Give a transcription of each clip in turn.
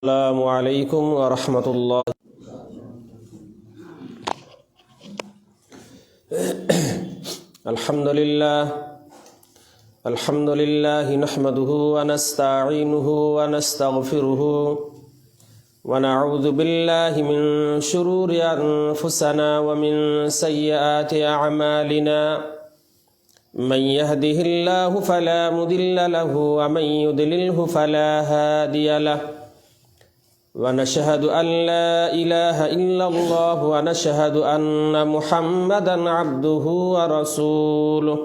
السلام عليكم ورحمة الله. الحمد لله نحمده ونستعينه ونستغفره ونعوذ بالله من شرور أنفسنا ومن سيئات أعمالنا. من يهده الله فلا مضل له ومن يضلله فلا هادي له. ونشهد أن لا إله إلا الله ونشهد أن محمدا عبده ورسوله.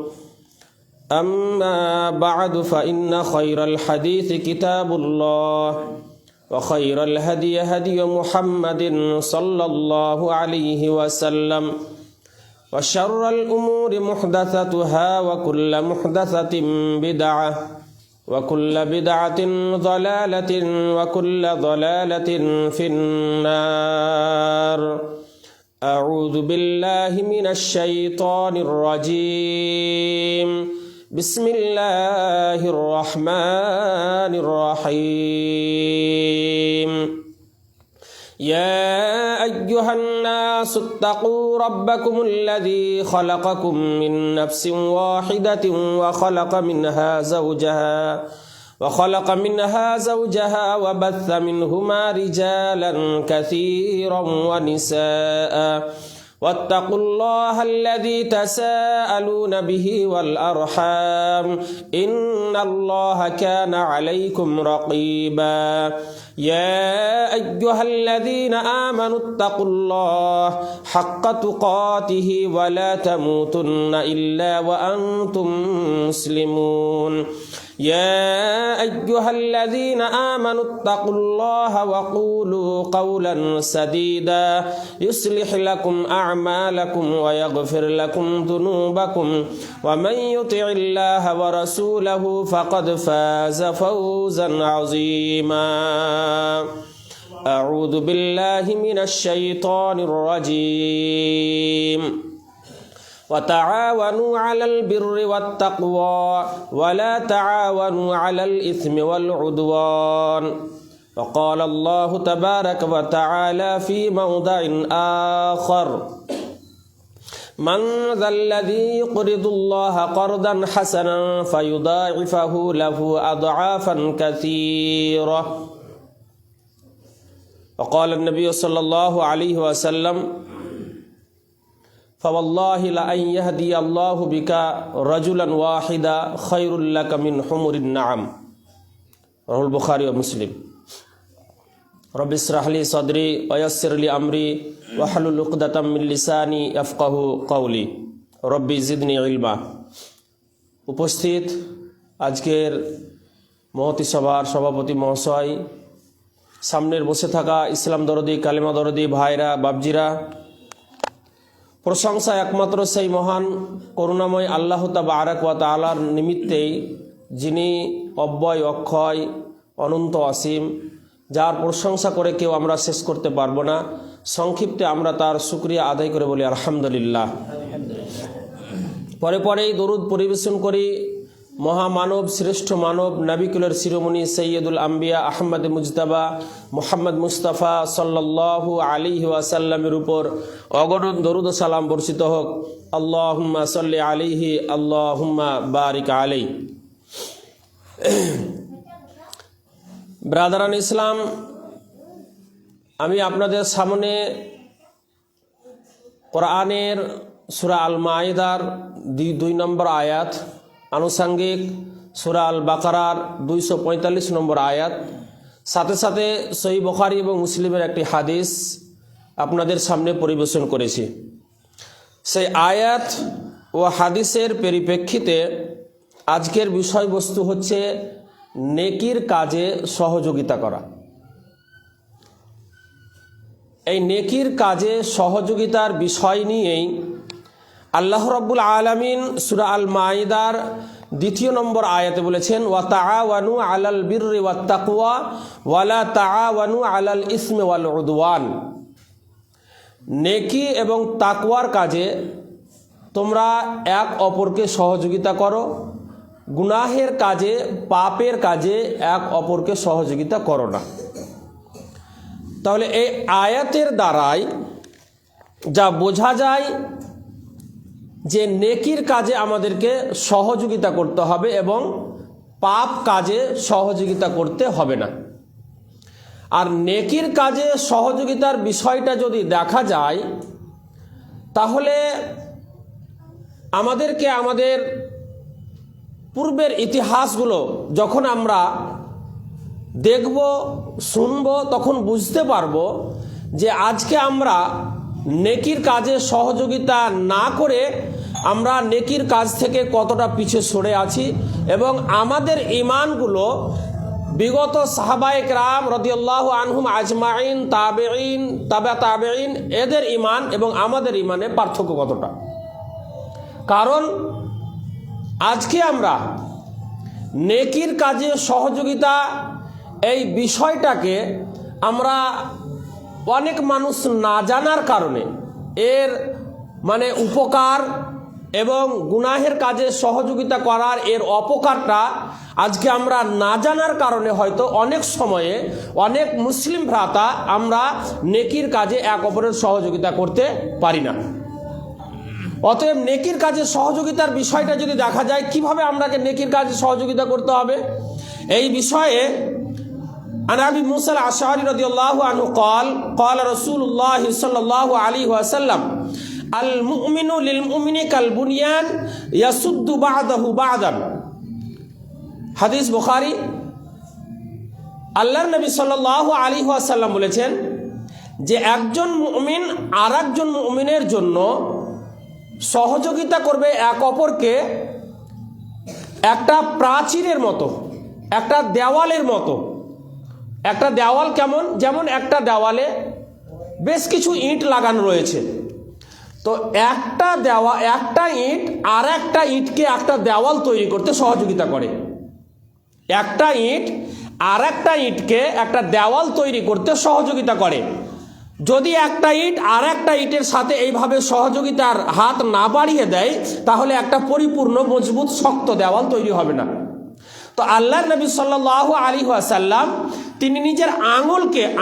أما بعد فإن خير الحديث كتاب الله وخير الهدي هدي محمد صلى الله عليه وسلم وشر الأمور محدثاتها وكل محدثة بدعة وكل بدعة ضلالة وكل ضلالة في النار. أعوذ بالله من الشيطان الرجيم. بسم الله الرحمن الرحيم. يا أيها الناس اتقوا ربكم الذي خلقكم من نفس واحدة وخلق منها زوجها وبث منهما رجالا كثيرا ونساء. واتقوا الله الذي تساءلون به والأرحام إن الله كان عليكم رقيبا. يا أيها الذين آمنوا اتقوا الله حق تقاته ولا تموتن إلا وأنتم مسلمون. يا أيها الذين آمنوا اتقوا الله وقولوا قولا سديدا يصلح لكم أعمالكم ويغفر لكم ذنوبكم ومن يطع الله ورسوله فقد فاز فوزا عظيما. أعوذ بالله من الشيطان الرجيم. وتعاونوا على البر والتقوى ولا تعاونوا على الإثم والعدوان. وقال الله تبارك وتعالى في موضع آخر: من ذا الذي يقرض الله قرضا حسنا فيضاعفه له أضعافا كثيرة. وقال النبي صلى الله عليه وسلم: فوالله لأن يهدي الله بك رجلا واحدا خير لك من حمر النعم. رواه البخاري ومسلم. رب اشرح لي صدري ويسر لي أمري واحلل عقدة من لساني يفقهوا قولي ربي زدني علما. উপস্থিত আজকের মহতী সভার সভাপতি মহাশয়, সামনের বসে থাকা ইসলাম দরদি কালেমা দরদি ভাইরা বাবজিরা, প্রশংসা একমাত্র সেই মহান করুণাময় আল্লাহ তাবারক ওয়া তাআলার নিমিত্তেই, যিনি অব্যয় অক্ষয় অনন্ত অসীম, যার প্রশংসা করে কেউ আমরা শেষ করতে পারবো না। সংক্ষিপ্তে আমরা তার শুকরিয়া আদায় করে বলি আলহামদুলিল্লাহ। পরেই দরুদ পরিবেশন করি মহামানব, শ্রেষ্ঠ মানব, নবিকুলের শিরোমণি সৈয়দুল আম্বিয়া আহমদ মুজতাবা মুহাম্মদ মুস্তাফা সাল্লাল্লাহু আলাইহি ওয়াসাল্লামের উপর অগণন দরুদ ও সালাম বর্ষিত হোক। আল্লাহুম্মা সাল্লি আলাইহি আল্লাহুম্মা বারিক আলাইহি। ব্রাদারান ইসলাম, আমি আপনাদের সামনে কোরআনের সূরা আল মাইদার 2 নম্বর আয়াত, আনুষঙ্গিক সূরা আল বাকারার 245 নম্বর আয়াত, সাথে সাথে সহিহ বুখারী এবং মুসলিমের একটি হাদিস আপনাদের সামনে পরিবেশন করেছি। সেই আয়াত ও হাদিসের পরিপ্রেক্ষিতে আজকের বিষয়বস্তু হচ্ছে নেকির কাজে সহযোগিতা করা। এই নেকির কাজে সহযোগিতার বিষয় নিয়েই আল্লাহ রাব্বুল আলামিন সূরা আল মাইদার 2 নম্বর আয়াতে বলেছেন, ওয়া তাআওয়ানু আলাল বিররি ওয়াত তাকওয়া ওয়া লা তাআওয়ানু আলাল ইসমি ওয়াল উদওয়ান। নেকি এবং তাকওয়ার কাজে তোমরা এক অপরকে সহযোগিতা করো, গুনাহের কাজে, পাপের কাজে এক অপরকে সহযোগিতা করো না। তাহলে এই আয়াতের দ্বারাই যা বোঝা যায় যে নেকির কাজে আমাদেরকে সহযোগিতা করতে হবে এবং পাপ কাজে সহযোগিতা করতে হবে না। আর নেকির কাজে সহযোগিতার বিষয়টা যদি দেখা যায় তাহলে আমাদেরকে আমাদের পূর্বের ইতিহাসগুলো যখন আমরা দেখব শুনব তখন বুঝতে পারবো যে আজকে আমরা নেকির কাজে সহযোগিতা না করে আমরা নেকির কাজ থেকে কতটা পিছে সরে আছি এবং আমাদের ঈমানগুলো বিগত সাহাবায়ে কেরাম রাদিয়াল্লাহু আনহুম আজমাইন, তাবেঈন, তাবেঈন এদের ঈমান এবং আমাদের ঈমানে পার্থক্য কতটা। কারণ আজকে আমরা নেকির কাজে সহযোগিতা এই বিষয়টাকে আমরা অনেক মানুষ না জানার কারণে এর মানে উপকার এবং গুনাহের কাজে সহযোগিতা করার এর অপকারটা আজকে আমরা না জানার কারণে হয়তো অনেক সময়ে অনেক মুসলিম ভ্রাতা আমরা নেকির কাজে এক অপরের সহযোগিতা করতে পারি না। অতএব নেকির কাজে সহযোগিতার বিষয়টা যদি দেখা যায় কিভাবে আমরাকে নেকির কাজে সহযোগিতা করতে হবে এই বিষয়ে عن أبي موسى الأشعري رضي الله عنه قال قال رسول الله صلى الله عليه وسلم المؤمن للمؤمن كالبنيان يسد بعضه بعضا হাদিস বুখারী। আল্লাহর নবী সাল্লাল্লাহু আলাইহি ওয়াসাল্লাম বলেছেন যে একজন মুমিন আরেকজন মুমিনের জন্য সহযোগিতা করবে এক অপরকে একটা প্রাচীরের মতো, একটা দেওয়ালের মতো। একটা দেওয়াল কেমন? যেমন একটা দেওয়ালে বেশ কিছু ইট লাগানো রয়েছে, তো একটা ইট আর একটা ইটকে একটা দেওয়াল তৈরি করতে সহযোগিতা করে। একটা ইট আর একটা ইটকে একটা দেওয়াল তৈরি করতে সহযোগিতা করে। যদি একটা ইট আর একটা ইটের সাথে এইভাবে সহযোগিতার হাত না বাড়িয়ে দেয় তাহলে একটা পরিপূর্ণ মজবুত শক্ত দেওয়াল তৈরি হবে না। তো আল্লাহর নবী সাল্লাল্লাহু আলাইহি ওয়াসাল্লাম তিনি নিজের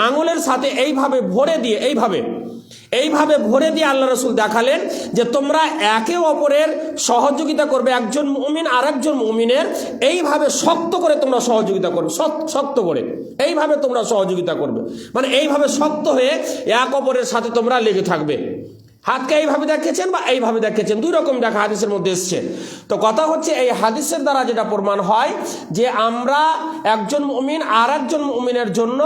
আঙুলের সাথে এইভাবে ভরে দিয়ে এইভাবে ভরে দিয়ে আল্লাহ রাসূল দেখালেন যে তোমরা একে অপরের সহযোগিতা করবে, একজন মুমিন আর একজন মুমিনের এইভাবে শক্ত করে তোমরা সহযোগিতা করবে, শক্ত করে এইভাবে তোমরা সহযোগিতা করবে, মানে এইভাবে শক্ত হয়ে এক অপরের সাথে তোমরা লেগে থাকবে। হাতকে এইভাবে দেখেছেন বা এইভাবে দেখেছেন, দুই রকম দেখা হাদিসের মধ্যে এসছে। তো কথা হচ্ছে এই হাদিসের দ্বারা যেটা প্রমাণ হয় যে আমরা একজন মুমিন আর একজন মুমিনের জন্য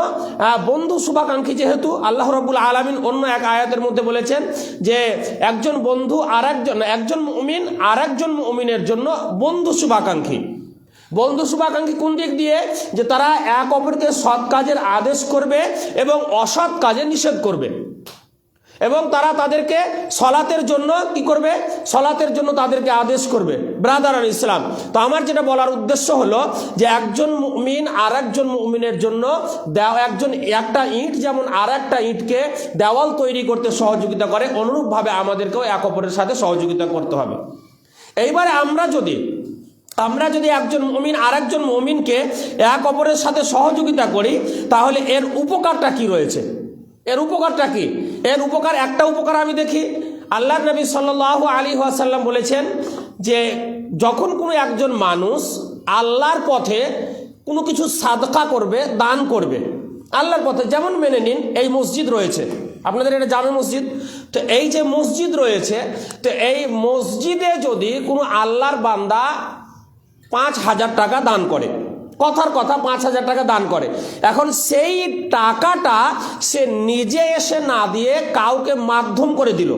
বন্ধু শুভাকাঙ্ক্ষী, যেহেতু আল্লাহ রাব্বুল আলামিন অন্য এক আয়াতের মধ্যে বলেছেন যে একজন মুমিন আর একজন মুমিনের জন্য বন্ধু শুভাকাঙ্ক্ষী। বন্ধু শুভাকাঙ্ক্ষী কোন দিক দিয়ে? যে তারা এক অপরকে সৎ কাজের আদেশ করবে এবং অসৎ কাজে নিষেধ করবে এবং তারা তাদেরকে সলাতের জন্য কি করবে? সলাতের জন্য তাদেরকে আদেশ করবে। ব্রাদার আল ইসলাম, তো আমার যেটা বলার উদ্দেশ্য হলো যে একজন মুমিন আর একজন মুমিনের জন্য একটা ইট যেমন আর একটা ইটকে দেওয়াল তৈরি করতে সহযোগিতা করে, অনুরূপভাবে আমাদেরকেও এক অপরের সাথে সহযোগিতা করতে হবে। এইবারে আমরা যদি একজন মুমিন আর একজন মুমিনকে এক অপরের সাথে সহযোগিতা করি তাহলে এর উপকারটা কি রয়েছে? এর উপকারটা কি? এর উপকার, একটা উপকার আমি দেখি। আল্লাহর নবী সাল্লাল্লাহু আলাইহি ওয়াসাল্লাম বলেছেন যে যখন কোনো একজন মানুষ আল্লাহর পথে কোনো কিছু সাদকা করবে, দান করবে আল্লাহর পথে, যেমন মেনে নিন এই মসজিদ রয়েছে, আপনাদের এটা জামে মসজিদ, তো এই যে মসজিদ রয়েছে, তো এই মসজিদে যদি কোনো আল্লাহর বান্দা 5,000 টাকা দান করে, কথার কথা 5,000 টাকা দান করে, এখন সেই টাকাটা সে নিজে এসে না দিয়ে কাউকে মাধ্যম করে দিল,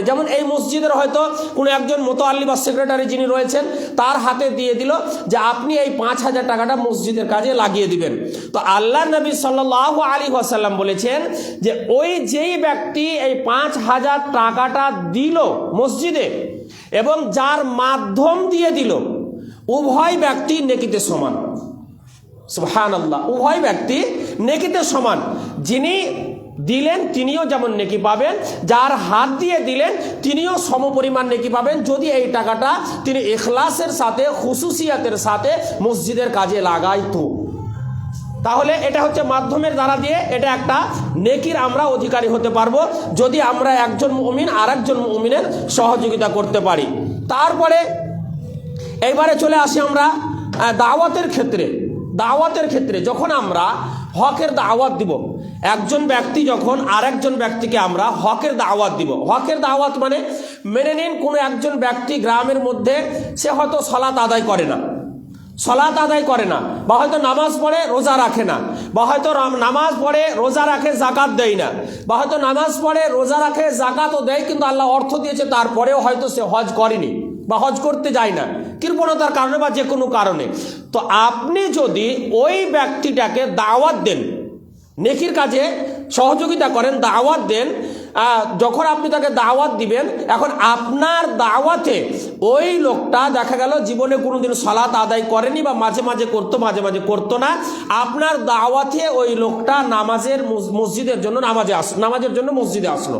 যেমন এই মসজিদের হয়তো কোনো একজন মোতাল্লি বা সেক্রেটারি যিনি রয়েছেন তার হাতে দিয়ে দিল যে আপনি এই 5,000 টাকাটা মসজিদের কাজে লাগিয়ে দিবেন। তো আল্লাহ নবী সাল্লাল্লাহু আলাইহি ওয়াসাল্লাম বলেছেন যে ওই যেই ব্যক্তি এই 5,000 টাকাটা দিল মসজিদে এবং যার মাধ্যম দিয়ে দিল, উভয় ব্যক্তি নেকিতে সমান। সুবহানাল্লাহ, উভয় ব্যক্তি নেকিতে সমান। যিনি দিলেন তিনিও যেমন নেকি পাবেন, যার হাত দিয়ে দিলেন তিনিও সমপরিমাণ নেকি পাবেন, যদি এই টাকাটা তিনি ইখলাসের সাথে, খুশুসিয়াতের সাথে মসজিদের কাজে লাগাইতো। তাহলে এটা হচ্ছে মাধ্যমের দ্বারা দিয়ে এটা একটা নেকির আমরা অধিকারী হতে পারবো, যদি আমরা একজন মুমিন আর একজন মুমিনের সহযোগিতা করতে পারি। তারপরে এইবারে চলে আসি আমরা দাওয়াতের ক্ষেত্রে। দাওয়াতের ক্ষেত্রে যখন আমরা হকের দাওয়াত দিব, একজন ব্যক্তি যখন আরেকজন ব্যক্তিকে আমরা হকের দাওয়াত দিব, হকের দাওয়াত মানে মেনে নিন কোনো একজন ব্যক্তি গ্রামের মধ্যে সে হয়তো সালাত আদায় করে না, সালাত আদায় করে না, বা হয়তো নামাজ পড়ে রোজা রাখে না, বা হয়তো নামাজ পড়ে রোজা রাখে জাকাত দেয় না, বা হয়তো নামাজ পড়ে রোজা রাখে জাকাতও দেয় কিন্তু আল্লাহ অর্থ দিয়েছে তারপরেও হয়তো সে হজ করেনি বা হজ করতে যায় না, কৃপণতার কারণে বা যে কোনো কারণে। তো আপনি যদি ওই ব্যক্তিটাকে দাওয়াত দেন, নেকির কাজে সহযোগিতা করেন, দাওয়াত দেন, যখন আপনি তাকে দাওয়াত দিবেন, এখন আপনার দাওয়াতে ওই লোকটা দেখা গেল জীবনে কোনোদিন সালাত আদায় করেনি বা মাঝে মাঝে করতো মাঝে মাঝে করতো না, আপনার দাওয়াতে ওই লোকটা মসজিদের জন্য নামাজের জন্য মসজিদে আসলো,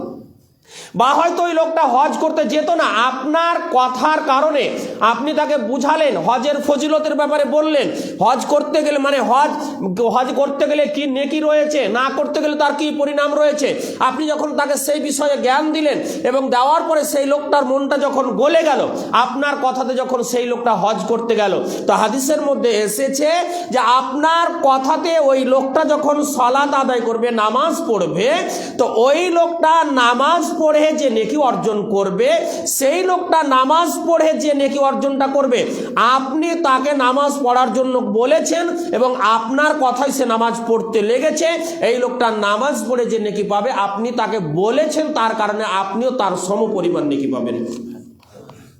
বা হয়তো ওই লোকটা হজ করতে যেত না, আপনার কথার কারণে আপনি তাকে বুঝালেন, হজের ফজিলতের ব্যাপারে বললেন, হজ করতে গেলে মানে হজ করতে গেলে কি নেকি রয়েছে, না করতে গেলে তার কি পরিণাম রয়েছে, আপনি যখন তাকে সেই বিষয়ে জ্ঞান দিলেন এবং দেওয়ার পরে সেই লোকটার মনটা যখন গলে গেল, আপনার কথাতে যখন সেই লোকটা হজ করতে গেল, তো হাদিসের মধ্যে এসেছে যে আপনার কথাতে ওই লোকটা যখন সালাত আদায় করবে, নামাজ পড়বে, তো ওই লোকটা নামাজ পড়ে যে নেকি অর্জন করবে, সেই লোকটা নামাজ পড়ে যে নেকি অর্জনটা করবে, আপনি তাকে নামাজ পড়ার জন্য বলেছেন এবং আপনার কথাই সে নামাজ পড়তে লেগেছে, এই লোকটা নামাজ পড়ে যে নেকি পাবে, আপনি তাকে বলেছেন, তার কারণে আপনিও তার সমপরিমাণ নেকি পাবেন।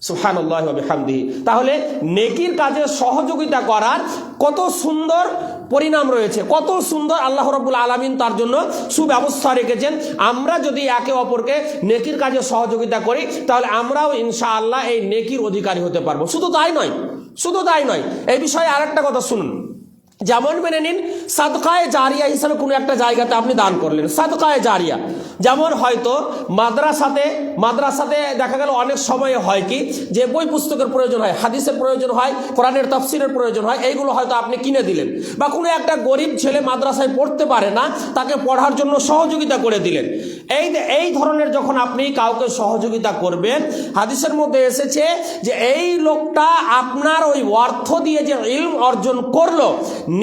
সুবহানাল্লাহি ওয়া বিহামদিহি। তাহলে নেকির কাজে সহযোগিতা করার কত সুন্দর পরিণাম রয়েছে, কত সুন্দর আল্লাহ রাব্বুল আলামিন তার জন্য সুব্যবস্থা রেখেছেন। আমরা যদি একে অপরকে নেকির কাজে সহযোগিতা করি তাহলে আমরাও ইনশাআল্লাহ এই নেকির অধিকারী হতে পারবো। শুধু তাই নয়, এই বিষয়ে আরেকটা কথা শুনুন। যেমন মেনে নিন সাদকায়ে জারিয়া হিসাবে কোনো একটা জায়গাতে আপনি দান করলেন, সাদকায়ে জারিয়া। যেমন হয়তো মাদ্রাসাতে দেখা গেল অনেক সময় হয় কি যে বই পুস্তকের প্রয়োজন হয়, হাদিসের প্রয়োজন হয়, কোরআনের তাফসিরের প্রয়োজন হয়, এইগুলো হয়তো আপনি কিনে দিলেন, বা কোনো একটা গরিব ছেলে মাদ্রাসায় পড়তে পারে না, তাকে পড়ার জন্য সহযোগিতা করে দিলেন। এই ধরনের যখন আপনি কাউকে সহযোগিতা করবেন, হাদিসের মধ্যে এসেছে যে এই লোকটা আপনার ওই অর্থ দিয়ে যে ইলম অর্জন করলো,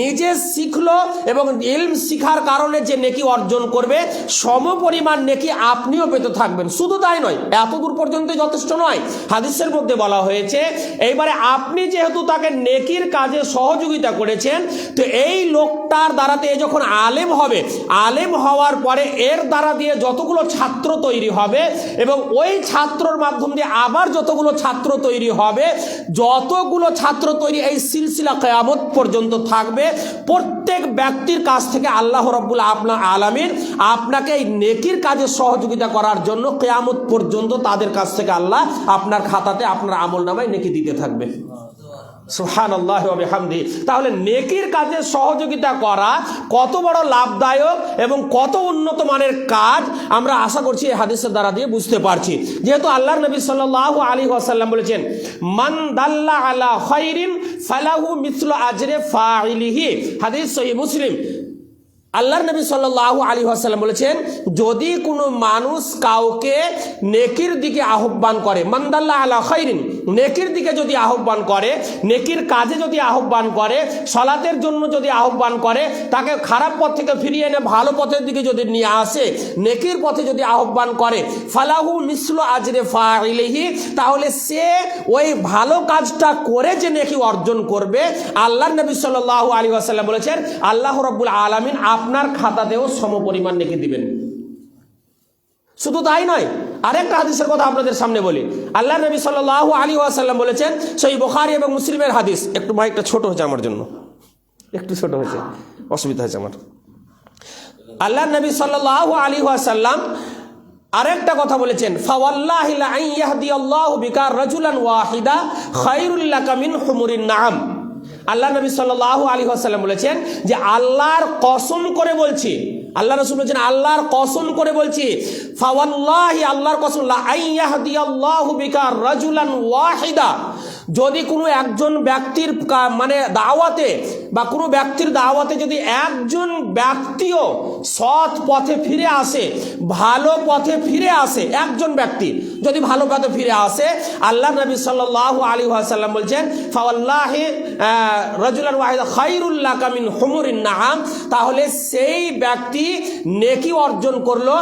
নিজে শিখলো এবং ইলম শিখার কারণে যে নেকি অর্জন করবে, সমপরিমাণ নেকি আপনিও পেতে থাকবেন। শুধু তাই নয়, এত দূর পর্যন্ত যথেষ্ট নয়, হাদিসের মধ্যে বলা হয়েছে এইবারে আপনি যেহেতু তাকে নেকির কাজে সহযোগিতা করেছেন, তো এই লোকটার দ্বারাতে যখন আলেম হবে, আলেম হওয়ার পরে এর দ্বারা দিয়ে যতগুলো ছাত্র তৈরি হবে এবং ওই ছাত্রর মাধ্যম দিয়ে আবার যতগুলো ছাত্র তৈরি হবে, যতগুলো ছাত্র তৈরি এই সিলসিলা কিয়ামত পর্যন্ত থাকবে, প্রত্যেক ব্যক্তির কাছ থেকে আল্লাহ রাব্বুল আলামিন আপনাকে এই নেকির কাজে সহযোগিতা করার জন্য কিয়ামত পর্যন্ত তাদের কাছ থেকে আল্লাহ আপনার খাতাতে আপনার আমলনামায় নেকি দিতে থাকবে। সুবহানাল্লাহি ওয়া বিহামদিহি। তাহলে নেকির কাজে সহযোগিতা করা কত বড় লাভদায়ক এবং কত উন্নত মানের কাজ আমরা আশা করছি এই হাদিসের দ্বারা দিয়ে বুঝতে পারছি। যেহেতু আল্লাহর নবী সাল্লাল্লাহু আলাইহি ওয়াসাল্লাম বলেছেন, মান দাল্লা আলা খায়রিন ফালাহু মিসলু আজরি ফাইলিহি, হাদিস সহিহ মুসলিম। আল্লাহর নবী সাল্লাল্লাহু আলাইহি ওয়াসাল্লাম বলেছেন, যদি কোনো মানুষ কাউকে নেকির দিকে আহ্বান করে, মান দাল্লা আলা খায়রিন, নেকির দিকে যদি আহ্বান করে, নেকির কাজে যদি আহ্বান করে, সালাতের জন্য যদি আহ্বান করে, তাকে খারাপ পথ থেকে ফিরিয়ে এনে ভালো পথের দিকে যদি নিয়ে আসে, নেকির পথে যদি আহ্বান করে, ফালাহু মিসলু আজরি ফাইলিহি, তাহলে সে ওই ভালো কাজটা করে যে নেকি অর্জন করবে, আল্লাহর নবী সাল্লাল্লাহু আলাইহি ওয়াসাল্লাম বলেছেন আল্লাহ রাব্বুল আলামিন আপনার খাতাতেও সমপরিমাণ নেকি দিবেন। শুধু তাই নয়, আরেকটা হাদিসের কথা আপনাদের সামনে বলি। আল্লাহর নবী সাল্লাল্লাহু আলাইহি ওয়াসাল্লাম বলেছেন, সহিহ বুখারী এবং মুসলিমের হাদিস, একটু মাইকটা ছোট হয়েছে আমার জন্য, একটু ছোট হয়েছে, অসুবিধা হয়েছে আমার। আল্লাহর নবী সাল্লাল্লাহু আলাইহি ওয়াসাল্লাম আরেকটা কথা বলেছেন, ফাওয়াল্লাহি লা আন ইয়াহদিয়াল্লাহু বিকা রাজুলান ওয়াহিদা খায়রুল লাকা মিন হুমুরিন নাআম। আল্লাহ নবী সাল্লাল্লাহু আলাইহি ওয়াসাল্লাম বলেছেন যে আল্লাহর কসম করে বলছি, আল্লাহ রাসূল বলেছেন আল্লাহর কসম করে বলছি, ফাওয়াল্লাহি, আল্লাহর কসম, লা আন ইয়াহদিয়াল্লাহু বিকা রাজুলান ওয়াহিদা, যদি কোনো একজন ব্যক্তির মানে দাওয়াতে বা কোনো ব্যক্তির দাওয়াতে যদি একজন ব্যক্তিও সৎ পথে ফিরে আসে, ভালো পথে ফিরে আসে, একজন ব্যক্তি যদি ভালো পথে ফিরে আসে, আল্লাহ নবী সাল্লাল্লাহু আলাইহি ওয়াসাল্লাম বলছেন ফাওয়াল্লাহি রাজুলান ওয়াহিদা খায়রুল লাকা মিন হুমুরিন নাআম, তাহলে সেই ব্যক্তি নেকি অর্জন করলো।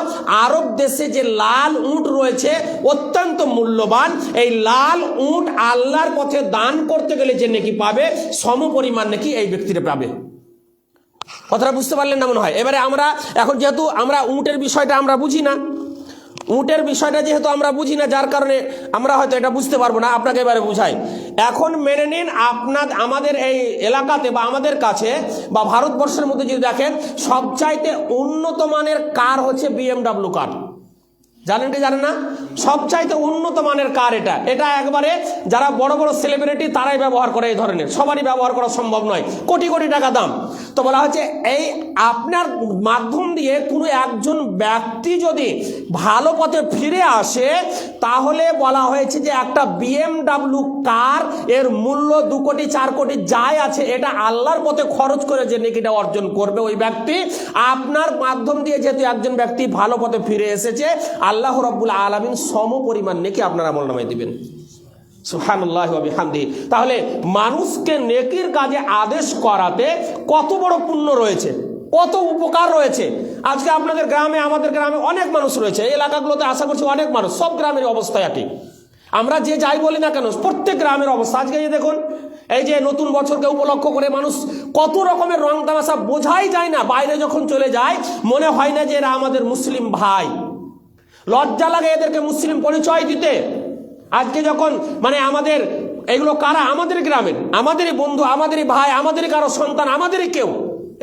আরব দেশে যে লাল উট রয়েছে অত্যন্ত মূল্যবান, এই লাল উট আল্লাহর পথে দান করতে গেলে যে নেকি পাবে সম পরিমাণ নেকি এই ব্যক্তিরা পাবে। কথাটা বুঝতে পারলেন না মনে হয়? এবারে আমরা এখন যেহেতু আমরা উটের বিষয়টা আমরা বুঝি না, উটের বিষয়টা যেহেতু আমরা বুঝি না, যার কারণে আমরা হয়তো এটা বুঝতে পারবো না। আপনাকে এবারে বুঝাই। এখন মেনে নিন আমাদের এই এলাকাতে বা আমাদের কাছে বা ভারতবর্ষের মধ্যে যদি দেখেন, সবচাইতে উন্নত মানের কার হচ্ছে BMW কার। জানেন কি জানেন না? সবচাইতে উন্নত মানের কার এটা একবারে যারা বড় বড় সেলিব্রিটি তারাই ব্যবহার করে, এই ধরনের সবারই ব্যবহার করা সম্ভব নয়, কোটি কোটি টাকা দাম। তো বলা হচ্ছে এই আপনার মাধ্যম দিয়ে কোনো একজন ব্যক্তি যদি ভালো পথে ফিরে আসে, তাহলে বলা হয়েছে যে একটা BMW কার এর মূল্য 2 কোটি 4 কোটি যাই আছে, এটা আল্লাহর পথে খরচ করে যে নেকিটা অর্জন করবে ওই ব্যক্তি, আপনার মাধ্যম দিয়ে যেহেতু একজন ব্যক্তি ভালো পথে ফিরে এসেছে, আল্লাহ রাব্বুল আলামিন সম পরিমাণ নেকি আপনার আমলনামায় দিবেন। সুবহানাল্লাহি ওয়া বিহামদিহি। তাহলে মানুষকে নেকির কাজে আদেশ করাতে কত বড় পুণ্য রয়েছে, কত উপকার রয়েছে। আজকে আপনাদের গ্রামে, আমাদের গ্রামে অনেক মানুষ রয়েছে, এই এলাকাগুলোতে আশা করছি অনেক মানুষ, সব গ্রামের অবস্থা একই। আমরা যে যাই বলি না কেন, প্রত্যেক গ্রামের অবস্থা আজকে এই দেখুন, এই যে নতুন বছরকে উপলক্ষ করে মানুষ কত রকমের রং তামাশা, বোঝাই যায় না। বাইরে যখন চলে যায় মনে হয় না যে এরা আমাদের মুসলিম ভাই, লজ্জা লাগে এদেরকে মুসলিম পরিচয় দিতে। আজকে যখন মানে আমাদের এগুলো কারা, আমাদের গ্রামের, আমাদেরই বন্ধু, আমাদেরই ভাই, আমাদেরই কারো সন্তান, আমাদেরই কেউ,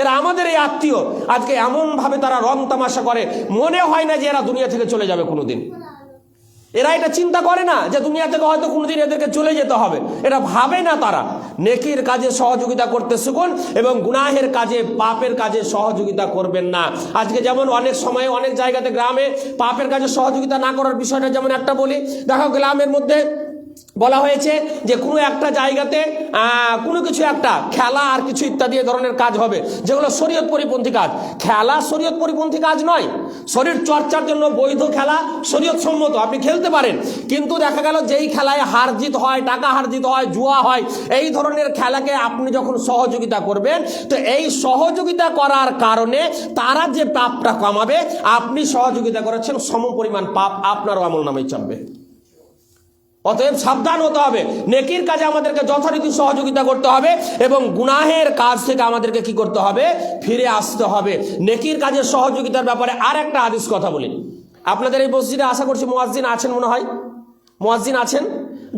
এরা আমাদের এই আত্মীয়, আজকে এমন ভাবে তারা রং তামাশা করে মনে হয় না যে এরা দুনিয়া থেকে চলে যাবে কোনোদিন। এরা এটা চিন্তা করে না যে দুনিয়া থেকে হয়তো কোনোদিন এদেরকে চলে যেতে হবে, এটা ভাবে না তারা। নেকির কাজে সহযোগিতা করতে শিখুন এবং গুনাহের কাজে, পাপের কাজে সহযোগিতা করবেন না। আজকে যেমন অনেক সময় অনেক জায়গাতে গ্রামে পাপের কাজে সহযোগিতা না করার বিষয়টা যেমন একটা বলি, দেখো গ্রামের মধ্যে বলা হয়েছে যে কোনো একটা জায়গাতে কোনো কিছু একটা খেলা আর কিছু ইত্যাদি ধরনের কাজ হবে, যেগুলো শরীয়ত পরিপন্থী কাজ। খেলা শরীয়ত পরিপন্থী কাজ নয়, শরীর চর্চার জন্য বৈধ খেলা, শরীয়ত সম্মত, আপনি খেলতে পারেন। কিন্তু দেখা গেল যেই খেলায় হার জিত হয়, টাকা হার জিত হয়, জুয়া হয়, এই ধরনের খেলাকে আপনি যখন সহযোগিতা করবেন, তো এই সহযোগিতা করার কারণে তারা যে পাপটা কমাবে, আপনি সহযোগিতা করেছেন, সম পরিমাণ পাপ আপনারও আমলনামায় চাপবে। অতএব সাবধান হতে হবে, নেকির কাজে আমাদেরকে যথারীতি সহযোগিতা করতে হবে এবং গুনাহের কাজ থেকে আমাদেরকে কি করতে হবে, ফিরে আসতে হবে। নেকির কাজের সহযোগিতার ব্যাপারে আর একটা হাদিস কথা বলি। আপনাদের এই মসজিদে আশা করছি মুয়াজ্জিন আছেন, মনে হয় মুয়াজ্জিন আছেন।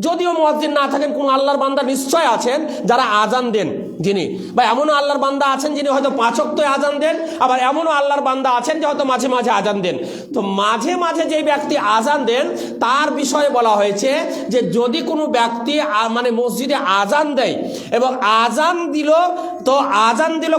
যদিও মুয়াজ্জিন না থাকেন, কোন আল্লাহর বান্দা নিশ্চয় আছেন যারা আজান দেন, যিনি বা এমনও আল্লাহর বান্দা আছেন যিনি হয়তো 5 ওয়াক্তে আজান দেন, আবার এমনও আল্লাহর বান্দা আছেন যে হয়তো মাঝে মাঝে আজান দেন। তো মাঝে মাঝে যে ব্যক্তি আজান দেন তার বিষয়ে বলা হয়েছে যে যদি কোনো ব্যক্তি মানে মসজিদে আজান দেয় এবং আজান দিল, তো আজান দিল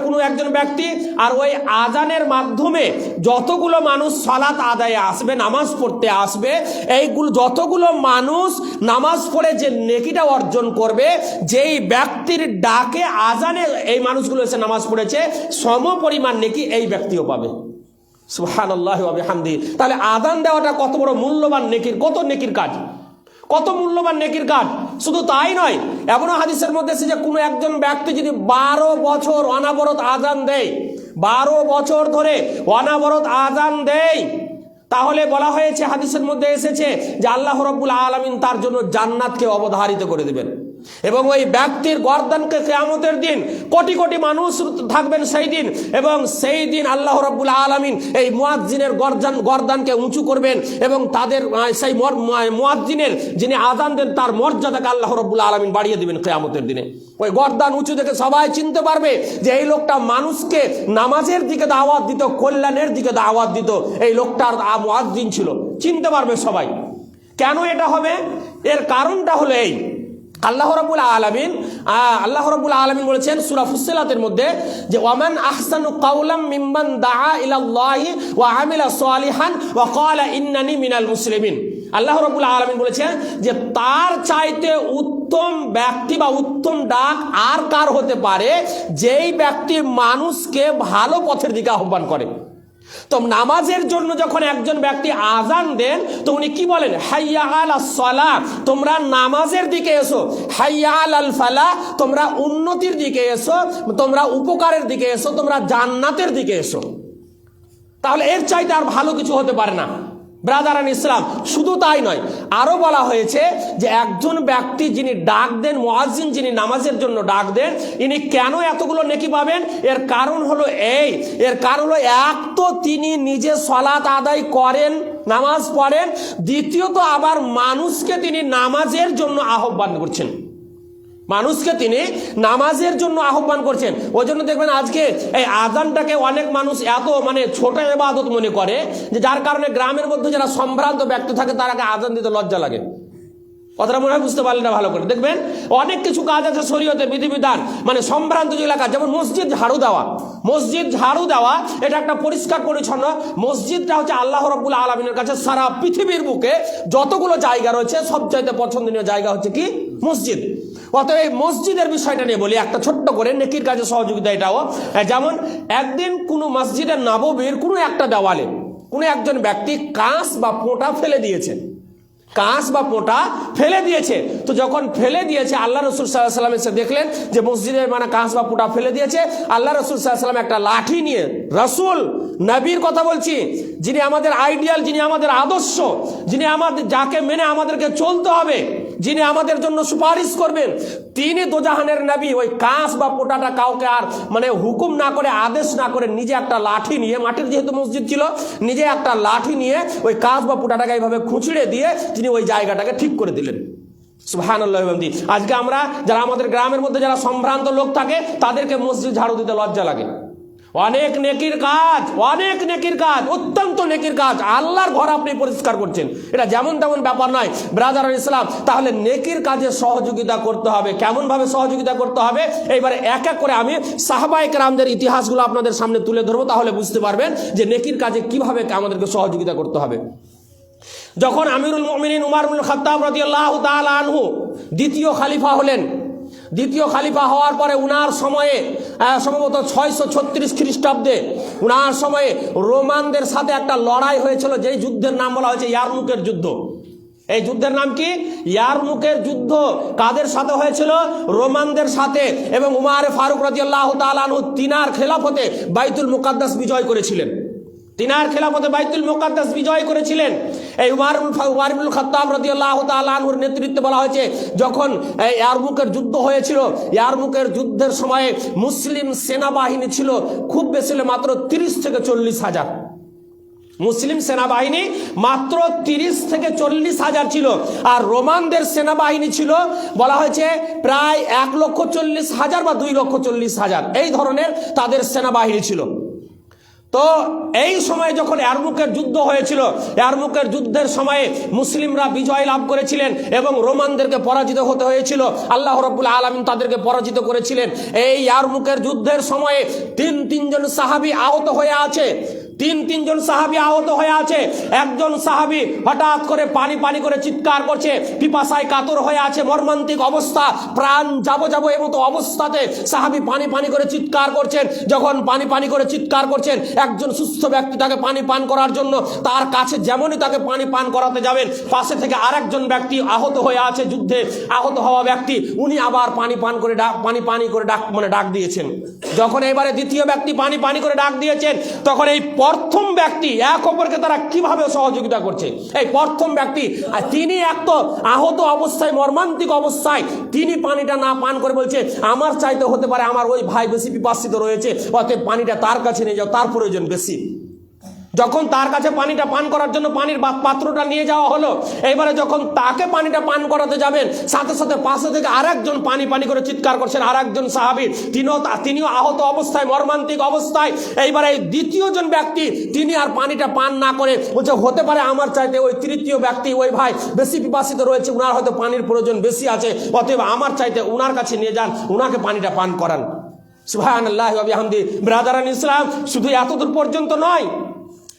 কোনো একজন ব্যক্তি, আর ওই আজানের মাধ্যমে যতগুলো মানুষ সালাত আদায়ে আসবে, নামাজ পড়তে আসবে, এইগুলো যতগুলো মানুষ নামাজ পড়ে যে নেকিটা অর্জন করবে, যেই ব্যক্তির ডাকে আজানে এই মানুষগুলো এসে নামাজ পড়েছে, সম পরিমাণ নেকি এই ব্যক্তিও পাবে। সুবহানাল্লাহি ওয়া বিহামদিহি। তাহলে আজান দেওয়াটা কত বড় মূল্যবান নেকির, কত নেকির কাজ, কত মূল্যবান নেকির কাজ। শুধু তাই নয়, এমনও হাদিসের মধ্যে এসেছে যে কোনো একজন ব্যক্তি যদি 12 বছর অনাবরত আজান দেয়, 12 বছর ধরে অনাবরত আজান দেয়, তাহলে বলা হয়েছে, হাদিসের মধ্যে এসেছে যে আল্লাহ রাব্বুল আলামিন তার জন্য জান্নাতকে অবধারিত করে দেবেন এবং ওই ব্যক্তির গর্দানকে কিয়ামতের দিন কোটি কোটি মানুষ থাকবেন সেই দিন, এবং সেই দিন আল্লাহ রাব্বুল আলামিন এই মুয়াজ্জিনের গর্দানকে উঁচু করবেন এবং তাদের সেই মুয়াজ্জিনের যিনি আযান দেন তার মর্যাদাকে আল্লাহ রাব্বুল আলামিন বাড়িয়ে দিবেন কিয়ামতের দিনে। ওই গর্দান উঁচু দেখে সবাই চিনতে পারবে যে এই লোকটা মানুষকে নামাজের দিকে দাওয়াত দিত, কল্যাণের দিকে দাওয়াত দিত, এই লোকটার মুয়াজ্জিন ছিল, চিনতে পারবে সবাই। কেন এটা হবে? এর কারণটা হলো এই, আল্লাহ রাব্বুল আলামিন বলেছেন সূরা ফুসসিলাতের মধ্যে যে ওয়ামান আহসানু কাওলাম মিম্মান দাআ ইলাল্লাহি ওয়া আমিলা সালিহান ওয়া ক্বালা ইন্নানি মিনাল মুসলিমিন। আল্লাহ রাব্বুল আলামিন বলেছেন যে তার চাইতে উত্তম ব্যক্তি বা উত্তম ডাক আর কার হতে পারে, যেই ব্যক্তি মানুষকে ভালো পথের দিকে আহ্বান করে। তো নামাজের জন্য যখন একজন ব্যক্তি আজান দেন তো উনি কি বলেন? হাইয়া আলাস সালাহ, তোমরা নামাজের দিকে এসো। হাইয়া আলাল ফালাহ, তোমরা উন্নতির দিকে এসো, তোমরা উপকারের দিকে এসো, তোমরা জান্নাতের দিকে এসো। তাহলে এর চাইতে আর ভালো কিছু হতে পারে না ব্রাদারান ইসলাম। শুধু তাই নয়, আরো বলা হয়েছে যে একজন ব্যক্তি যিনি ডাক দেন, মুয়াজ্জিন যিনি নামাজের জন্য ডাক দেন, ইনি কেন এতগুলো নেকি পাবেন? এর কারণ হলো এর কারণ হলো এক তো তিনি নিজে সালাত আদায় করেন, নামাজ পড়েন, দ্বিতীয়ত আবার মানুষকে তিনি নামাজের জন্য আহ্বান করছেন, মানুষকে তিনি নামাজের জন্য আহ্বান করছেন। ওই জন্য দেখবেন আজকে এই আজানটাকে অনেক মানুষ এত ছোট ইবাদত মনে করে যে যার কারণে গ্রামের মধ্যে যারা সম্ভ্রান্ত ব্যক্তি থাকে তারাকে আজান দিতে লজ্জা লাগে। কথাটা মনে হয় বুঝতে পারলেন না ভালো করে। দেখবেন অনেক কিছু কাজ আছে শরীয়তে, বিধিবিধান, সম্ভ্রান্ত যে এলাকা, যেমন মসজিদ ঝাড়ু দেওয়া। মসজিদ ঝাড়ু দেওয়া এটা একটা পরিষ্কার পরিচ্ছন্ন। মসজিদটা হচ্ছে আল্লাহ রাব্বুল আলামিনের কাছে সারা পৃথিবীর বুকে যতগুলো জায়গা রয়েছে সবচাইতে পছন্দনীয় জায়গা হচ্ছে কি? মসজিদ। অতএব এই মসজিদের বিষয়টা নিয়ে বলি একটা ছোট্ট করে, নেকির কাজে সহযোগিতা এটাও। যেমন একদিন কোনো মসজিদের নববীর কোনো একটা দেওয়ালে কোনো একজন ব্যক্তি কাঁচ বা পোঁটা ফেলে দিয়েছে, কাঁচ বা পোঁটা ফেলে দিয়েছে। তো যখন ফেলে দিয়েছে আল্লাহ রাসূল সাল্লাল্লাহু আলাইহি ওয়াসাল্লাম এসে দেখলেন যে মসজিদের কাঁচ বা পোঁটা ফেলে দিয়েছে। আল্লাহ রাসূল সাল্লাল্লাহু আলাইহি ওয়াসাল্লাম একটা লাঠি নিয়ে, রাসূল নবীর কথা বলছি, যিনি আমাদের আইডিয়াল, যিনি আমাদের আদর্শ, যিনি আমাদের, যাকে মেনে আমাদেরকে চলতে হবে, যিনি আমাদের জন্য সুপারিশ করবেন, তিনি দোজাহানের নবী ওই কাঁচ বা পোঁটাটা কাউকে আর হুকুম না করে, আদেশ না করে, নিজে একটা লাঠি নিয়ে, মাটির যেহেতু মসজিদ ছিল, নিজে একটা লাঠি নিয়ে ওই কাঁচ বা পোঁটাটাকে এইভাবে খুঁচিড়ে দিয়ে তিনি ওই জায়গাটাকে ঠিক করে দিলেন। সুবহানাল্লাহ। আজকে আমরা যারা আমাদের গ্রামের মধ্যে যারা সম্ভ্রান্ত লোক থাকে তাদেরকে মসজিদ ঝাড়ু দিতে লজ্জা লাগে। অনেক নেকির কাজ, অনেক নেকির কাজ, অত্যন্ত নেকির কাজ। আল্লাহর ঘর আপনি পরিষ্কার করছেন, এটা যেমন তেমন ব্যাপার নয় ব্রাদার ইসলাম। তাহলে নেকির কাজে সহযোগিতা করতে হবে। কেমন ভাবে সহযোগিতা করতে হবে? এইবারে এক এক করে আমি সাহাবায়ে কেরামদের ইতিহাসগুলো আপনাদের সামনে তুলে ধরবো, তাহলে বুঝতে পারবেন যে নেকির কাজে কিভাবে আমাদেরকে সহযোগিতা করতে হবে। যখন আমিরুল মুমিনিন উমর ইবনুল খাত্তাব রাদিয়াল্লাহু তাআলা আনহু দ্বিতীয় খলিফা হলেন, দ্বিতীয় খলিফা হওয়ার পরে উনার সময়ে সম্ভবত 636 খ্রিস্টাব্দে উনার সময়ে রোমানদের সাথে একটা লড়াই হয়েছিল, যেই যুদ্ধের নাম বলা হয়েছে ইয়ারমুকের যুদ্ধ। এই যুদ্ধের নাম কি? ইয়ারমুকের যুদ্ধ। কাদের সাথে হয়েছিল? রোমানদের সাথে। এবং উমর ফারুক রাদিয়াল্লাহু তাআলা আনহু তিনার খেলাফতে বাইতুল মুকাদ্দাস বিজয় করেছিলেন, তিনার খেলাফতে বাইতুল মুকাদ্দাস বিজয় করেছিলেন। এই উমর ইবনুল খাত্তাব রাদিয়াল্লাহু তাআলা আনহুর নেতৃত্বে বলা হয়েছে যখন ইয়ারমুকের যুদ্ধ হয়েছিল, ইয়ারমুকের যুদ্ধের সময়ে মুসলিম সেনাবাহিনী ছিল খুব বেশি হলে মাত্র 30 থেকে 40 হাজার। মুসলিম সেনাবাহিনী মাত্র 30 থেকে 40 হাজার ছিল, আর রোমানদের সেনাবাহিনী ছিল বলা হয়েছে প্রায় 1,40,000 বা 2,40,000, এই ধরনের তাদের সেনাবাহিনী ছিল। তো এই সময় যখন ইয়ারমুকের যুদ্ধ হয়েছিল, ইয়ারমুকের যুদ্ধের সময়ে মুসলিমরা বিজয় লাভ করেছিলেন এবং রোমানদেরকে পরাজিত হতে হয়েছিল। আল্লাহ রাব্বুল আলামিন তাদেরকে পরাজিত করেছিলেন। এই ইয়ারমুকের যুদ্ধের সময়ে তিনজন সাহাবী আহত হয়ে আছে, তিনজন সাহাবী আহত হয়ে আছে। একজন সাহাবী হঠাৎ করে পানি পানি করে চিৎকার করছে, পিপাসায় কাতর হয়ে আছে, মর্মান্তিক অবস্থা, প্রাণ যাবো যাবো এর মতো অবস্থাতে সাহাবী পানি পানি করে চিৎকার করছেন। যখন পানি পানি করে চিৎকার করছেন, একজন সুস্থ ব্যক্তি তাকে পানি পান করার জন্য তার কাছে যেমনই তাকে পানি পান করাতে যাবেন, পাশে থেকে আরেকজন ব্যক্তি আহত হয়ে আছে, যুদ্ধে আহত হওয়া ব্যক্তি, উনি আবার পানি পান করে ডাক দিয়েছেন। যখন এবারে দ্বিতীয় ব্যক্তি পানি পানি করে ডাক দিয়েছেন, তখন এই প্রথম ব্যক্তি এক অপরকে তারা কিভাবে সহযোগিতা করছে। এই প্রথম ব্যক্তি তিনি এক তো আহত অবস্থায়, মর্মান্তিক অবস্থায়, তিনি পানিটা না পান করে বলছে আমার চাইতে হতে পারে আমার ওই ভাই বেশি পিপাসিত রয়েছে, অতএব পানিটা তার কাছে নিয়ে যাও, তার প্রয়োজন বেশি। যখন তার কাছে পানিটা পান করার জন্য পানির পাত্রটা নিয়ে যাওয়া হলো, এবারে যখন তাকে পানিটা পান করাতে যাবেন, সাথে সাথে পাশে থেকে আরেকজন পানি পানি করে চিৎকার করছেন, আরেকজন সাহাবী, তিনিও আহত অবস্থায়, মর্মান্তিক অবস্থায়। এইবারে এই দ্বিতীয়জন ব্যক্তি তিনি আর পানিটা পান না করে বলছে হতে পারে আমার চাইতে ওই তৃতীয় ব্যক্তি, ওই ভাই বেশি পিপাসিত রয়েছে, উনার হয়তো পানির প্রয়োজন বেশি আছে, অতএব আমার চাইতে উনার কাছে নিয়ে যান, উনাকে পানিটা পান করান। সুবহানাল্লাহি ওয়া বিহামদিহি। ব্রাদারান ইসলাম, শুধু এতদূর পর্যন্ত নয়,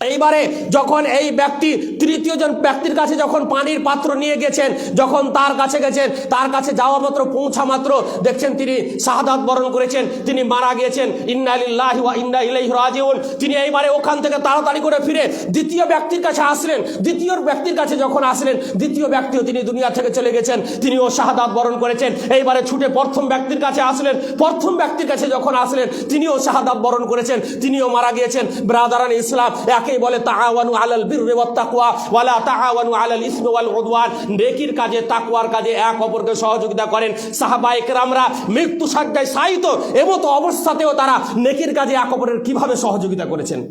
এইবারে যখন এই ব্যক্তি তৃতীয় জন ব্যক্তির কাছে যখন পানির পাত্র নিয়ে গেছেন, যখন তার কাছে গেছেন, তার কাছে যাওয়া মাত্র পৌঁছা মাত্র দেখছেন তিনি শাহাদাত বরণ করেছেন, তিনি মারা গিয়েছেন। ইন্না লিল্লাহি ওয়া ইন্না ইলাইহি রাজিউন। তিনি এইবারে ওখান থেকে তাড়াতাড়ি করে ফিরে দ্বিতীয় ব্যক্তির কাছে আসলেন। দ্বিতীয় ব্যক্তির কাছে যখন আসলেন, দ্বিতীয় ব্যক্তিও তিনি দুনিয়া থেকে চলে গেছেন, তিনিও শাহাদাত বরণ করেছেন। এইবারে ছুটে প্রথম ব্যক্তির কাছে আসলেন। প্রথম ব্যক্তির কাছে যখন আসলেন, তিনিও শাহাদাত বরণ করেছেন, তিনিও মারা গিয়েছেন। ব্রাদারান ইসলাম, একেই বলে তাআওয়ানু আলাল বিররি ওয়াত তাকওয়া ওয়ালা তাআওয়ানু আলাল ইসমি ওয়াল উদওয়ান। নেকির কাজে, তাকওয়ার কাজে এক অপরকে সহযোগিতা করেন। সাহাবায়ে কেরামরা মৃত্যু শয্যায় শায়িত এমতো অবস্থাতেও তারা নেকির কাজে এক অপরের কিভাবে সহযোগিতা করেছেন।